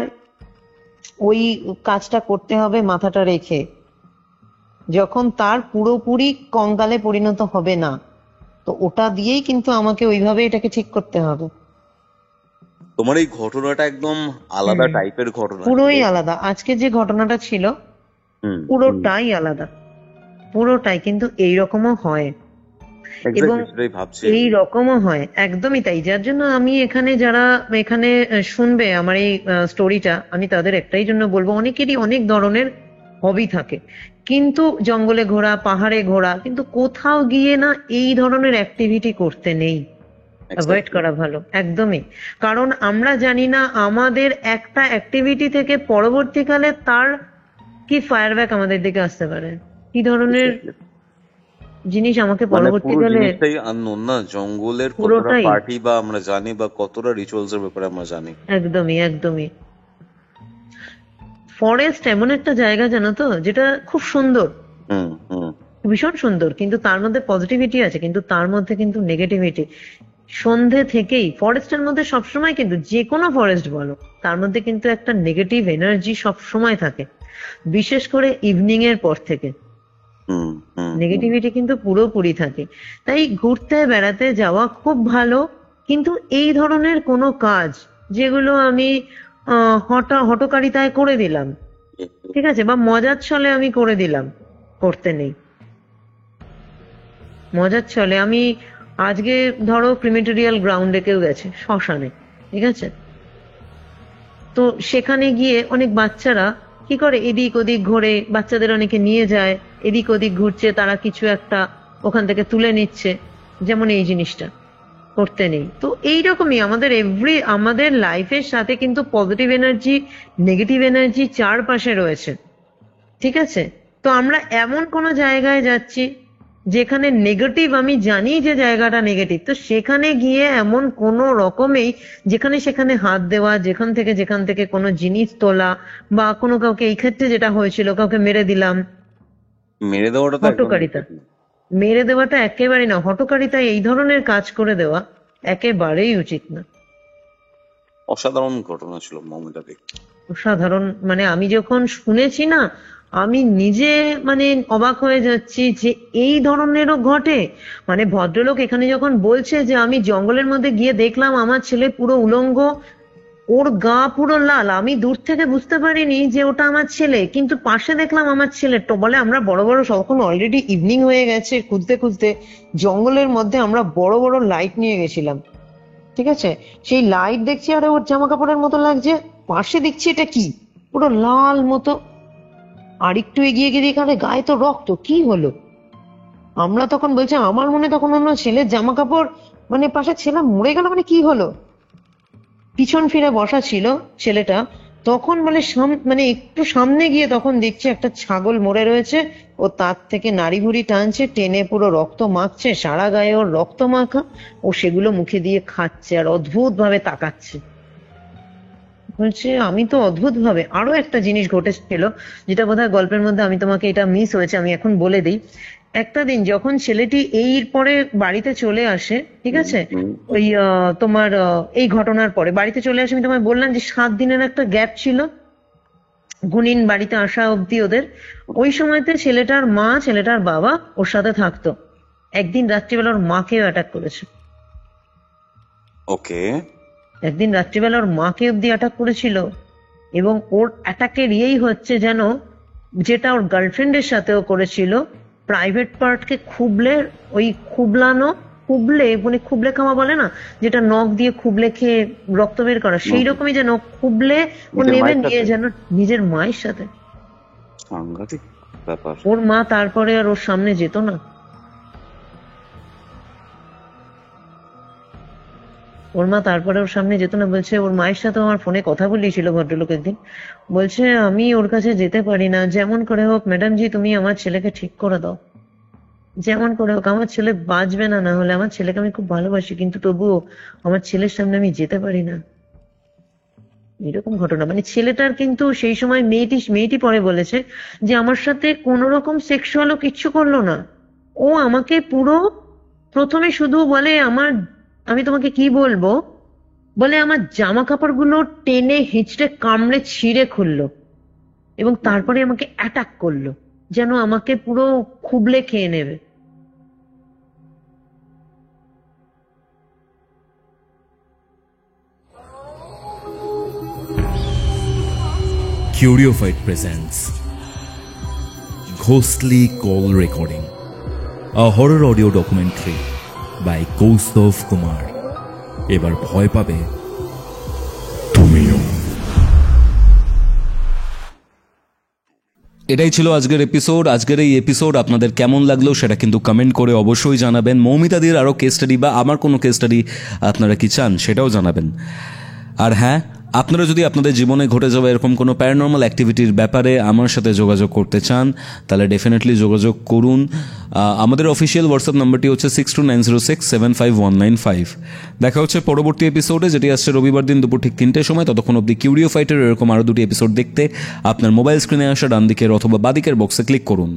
ওই কাজটা করতে হবে মাথাটা রেখে, যখন তার পুরোপুরি কঙ্কালে পরিণত হবে না, তো ওটা দিয়েই কিন্তু আমাকে ওইভাবে এটাকে ঠিক করতে হবে। তোমার এই ঘটনাটা একদম আলাদা টাইপের ঘটনা। পুরোই আলাদা। আজকে যে ঘটনাটা ছিল পুরোটাই আলাদা, পুরোটাই। কিন্তু এইরকমও হয়, এবং এই রকমও হয়, একদমই তাই। যার জন্য আমি যারা এখানে শুনবে আমার এই স্টোরিটা, আমি তাদের একটাই জন্য বলবো, অনেকেরই অনেক ধরনের হবি থাকে, কিন্তু জঙ্গলে ঘোরা, পাহাড়ে ঘোরা, কিন্তু কোথাও গিয়ে না এই ধরনের অ্যাক্টিভিটি করতে নেই, অ্যাভয়েড করা ভালো, একদমই। কারণ আমরা জানি না আমাদের একটা অ্যাক্টিভিটি থেকে পরবর্তীকালে তার কি ফায়ারব্যাক আমাদের দিকে আসতে পারে, কি ধরনের জিনিস আমাকে পরবর্তীকালে। জিনিসটাই আননোন না, জঙ্গলের কতটা পার্টি বা আমরা জানি, বা কতটা রিচুয়ালস এর ব্যাপারে আমরা জানি। একদমই একদমই। ফরেস্ট এমন একটা জায়গা জানো তো, যেটা খুব সুন্দর, ভীষণ সুন্দর, কিন্তু তার মধ্যে পজিটিভিটি আছে, কিন্তু তার মধ্যে কিন্তু নেগেটিভিটি সন্ধে থেকেই। ফরেস্টের মধ্যে সবসময়, কিন্তু যে কোনো ফরেস্ট বলো, তার মধ্যে কিন্তু একটা নেগেটিভ এনার্জি সবসময় থাকে, বিশেষ করে ইভিনিং এর পর থেকে নেগেটিভিটি কিন্তু পুরোপুরি থাকে। তাই ঘুরতে বেড়াতে যাওয়া খুব ভালো, কিন্তু এই ধরনের কোনো কাজ যেগুলো আমি হঠকারিতায় করে দিলাম, ঠিক আছে, বা মজার ছলে আমি করে দিলাম, করতে নেই। মজার ছলে আমি আজকে ধরো ক্রিমেটোরিয়াল গ্রাউন্ডে কেউ গেছে, শ্মশানে, ঠিক আছে, তো সেখানে গিয়ে অনেক বাচ্চারা কি করে, এদিক ওদিক ঘোরে, বাচ্চাদের অনেকে নিয়ে যায়, এদিক ওদিক ঘুরছে, তারা কিছু একটা ওখান থেকে তুলে নিচ্ছে, যেমন এই জিনিসটা করতে নেই। তো এইরকমই আমাদের লাইফের সাথে কিন্তু পজিটিভ এনার্জি, নেগেটিভ এনার্জি চারপাশে রয়েছে, ঠিক আছে। তো আমরা এমন কোনো জায়গায় যাচ্ছি যেখানে নেগেটিভ, আমি জানি যে জায়গাটা নেগেটিভ, তো সেখানে গিয়ে এমন কোনো রকমেই যেখানে সেখানে হাত দেওয়া, যেখান থেকে কোনো জিনিস তোলা, বা কোনো কাউকে, এই ক্ষেত্রে যেটা হয়েছিল, কাউকে মেরে দিলাম, মেরে দেওয়াটা একেবারেই না, হঠকারিতা এই ধরনের কাজ করে দেওয়া একেবারেই উচিত না। অসাধারণ ঘটনা ছিল মমিতাদি, অসাধারণ। মানে আমি যখন শুনেছি না, আমি নিজে মানে অবাক হয়ে যাচ্ছি যে এই ধরনেরও ঘটে। মানে ভদ্রলোক এখানে যখন বলছে যে আমি জঙ্গলের মধ্যে গিয়ে দেখলাম আমার ছেলে পুরো উলঙ্গ, ওর গা পুরো লাল, আমি দূর থেকে বুঝতে পারিনি যে ওটা আমার ছেলে, কিন্তু পাশে দেখলাম আমার ছেলে। তো বলে আমরা বড় বড়, তখন অলরেডি ইভিনিং হয়ে গেছে, খুঁজতে খুঁজতে জঙ্গলের মধ্যে আমরা বড় বড় লাইট নিয়ে গেছিলাম, ঠিক আছে, সেই লাইট দেখছি, আরে ওর জামা কাপড়ের মতো লাগছে, পাশে দেখছি এটা কি, পুরো লাল মতো, আর একটু এগিয়ে গিয়ে এখানে গায়ে তো রক্ত, কি হলো? আমরা তখন বলছি, আমার মনে তখন অন্য ছেলের জামা কাপড়, মানে পাশে ছেলে মরে গেল, মানে কি হলো? পিছন ফিরে বসা ছিল ছেলেটা, তখন বলে মানে একটু সামনে গিয়ে তখন দেখছি একটা ছাগল মরে রয়েছে, ও তার থেকে নাড়ি ভুড়ি টানছে, টেনে পুরো রক্ত মাখছে, সারা গায়ে ওর রক্ত মাখা, ও সেগুলো মুখে দিয়ে খাচ্ছে আর অদ্ভুত ভাবে তাকাচ্ছে। বলছে আমি তো অদ্ভুত ভাবে। আরো একটা জিনিস ঘটেছিল, যেটা বোধহয় গল্পের মধ্যে আমি তোমাকে, এটা মিস হয়েছে, আমি এখন বলে দিই। একটা দিন যখন ছেলেটি এর পরে বাড়িতে চলে আসে, ঠিক আছে, ওই তোমার এই ঘটনার পরে বাড়িতে চলে আসে, আমি তোমায় বললাম যে 7 দিনের একটা গ্যাপ ছিল গুনিন বাড়িতে আসা অব্দি ওদের। ওই সময়তে ছেলেটার মা, ছেলেটার বাবা ওর সাথে থাকতো। একদিন রাত্রিবেলা ওর মাকেও অ্যাটাক করেছে। ওকে। একদিন রাত্রিবেলা ওর মাকে অব্দি অ্যাটাক করেছিল, এবং ওর অ্যাটাকের ইয়েই হচ্ছে যেন যেটা ওর গার্লফ্রেন্ডের সাথেও করেছিল, প্রাইভেট পার্টকে খুবলে, ওই খুবলে মানে খুবলে খাওয়া বলে না, যেটা নখ দিয়ে খুবলে খেয়ে রক্ত বের করা, সেই রকমই যেন খুবলে ও নেমে নিয়ে যেন নিজের মায়ের সাথে। ওর মা তারপরে আর ওর সামনে যেত না। বলছে ওর মায়ের সাথে আমার ফোনে কথা বলিয়েছিল ভদ্রলোক একদিন, বলছে আমি ওর কাছে যেতে পারি না, যেমন করে হোক ম্যাডাম জি তুমি আমার ছেলেকে ঠিক করে দাও, যেমন করে হোক, আমার ছেলে বাঁচবে না, না হলে আমার ছেলেকে আমি খুব ভালোবাসি, কিন্তু তবুও আমার ছেলের সামনে আমি যেতে পারি না। এরকম ঘটনা। মানে ছেলেটার কিন্তু সেই সময় মেয়েটি পরে বলেছে যে আমার সাথে কোন রকম সেক্সুয়ালও কিচ্ছু করলো না, ও আমাকে পুরো প্রথমে শুধু বলে আমি তোমাকে কি বলবো, বলে আমার জামা কাপড় গুলো টেনে হিঁচড়ে কামড়ে ছিঁড়ে খুললো, এবং তারপরে আমাকে অ্যাটাক করলো, যেন আমাকে পুরো খুবলে খেয়ে নেবে। Curiofite presents Ghostly Call Recording, a horror audio documentary by Kaustav Kumar. এবার ভয় পাবে তুমিও। এটাই ছিল আজকের এপিসোড। আজকের এই এপিসোড আপনাদের কেমন লাগলো সেটা কিন্তু কমেন্ট করে অবশ্যই জানাবেন। মৌমিতাদির আরও কেস স্টাডি বা আমার কোনো কেস স্টাডি আপনারা কি চান সেটাও জানাবেন। আর হ্যাঁ, আপনারা যদি আপনাদের জীবনে ঘটে যাওয়া এরকম কোনো প্যারানর্মাল অ্যাক্টিভিটির ব্যাপারে আমার সাথে যোগাযোগ করতে চান তাহলে ডেফিনেটলি যোগাযোগ করুন। আমাদের অফিসিয়াল হোয়াটসঅ্যাপ নাম্বারটি হচ্ছে 6290675195। দেখা হচ্ছে পরবর্তী এপিসোডে, যেটি আসছে রবিবার দিন দুপুর ঠিক 3টের সময়। ততক্ষণ অবধি কিউরিওফাইটের এরকম আরও 2টি এপিসোড দেখতে আপনার মোবাইল স্ক্রিনে আসা ডান দিকের অথবা বাদিকের বক্সে ক্লিক করুন।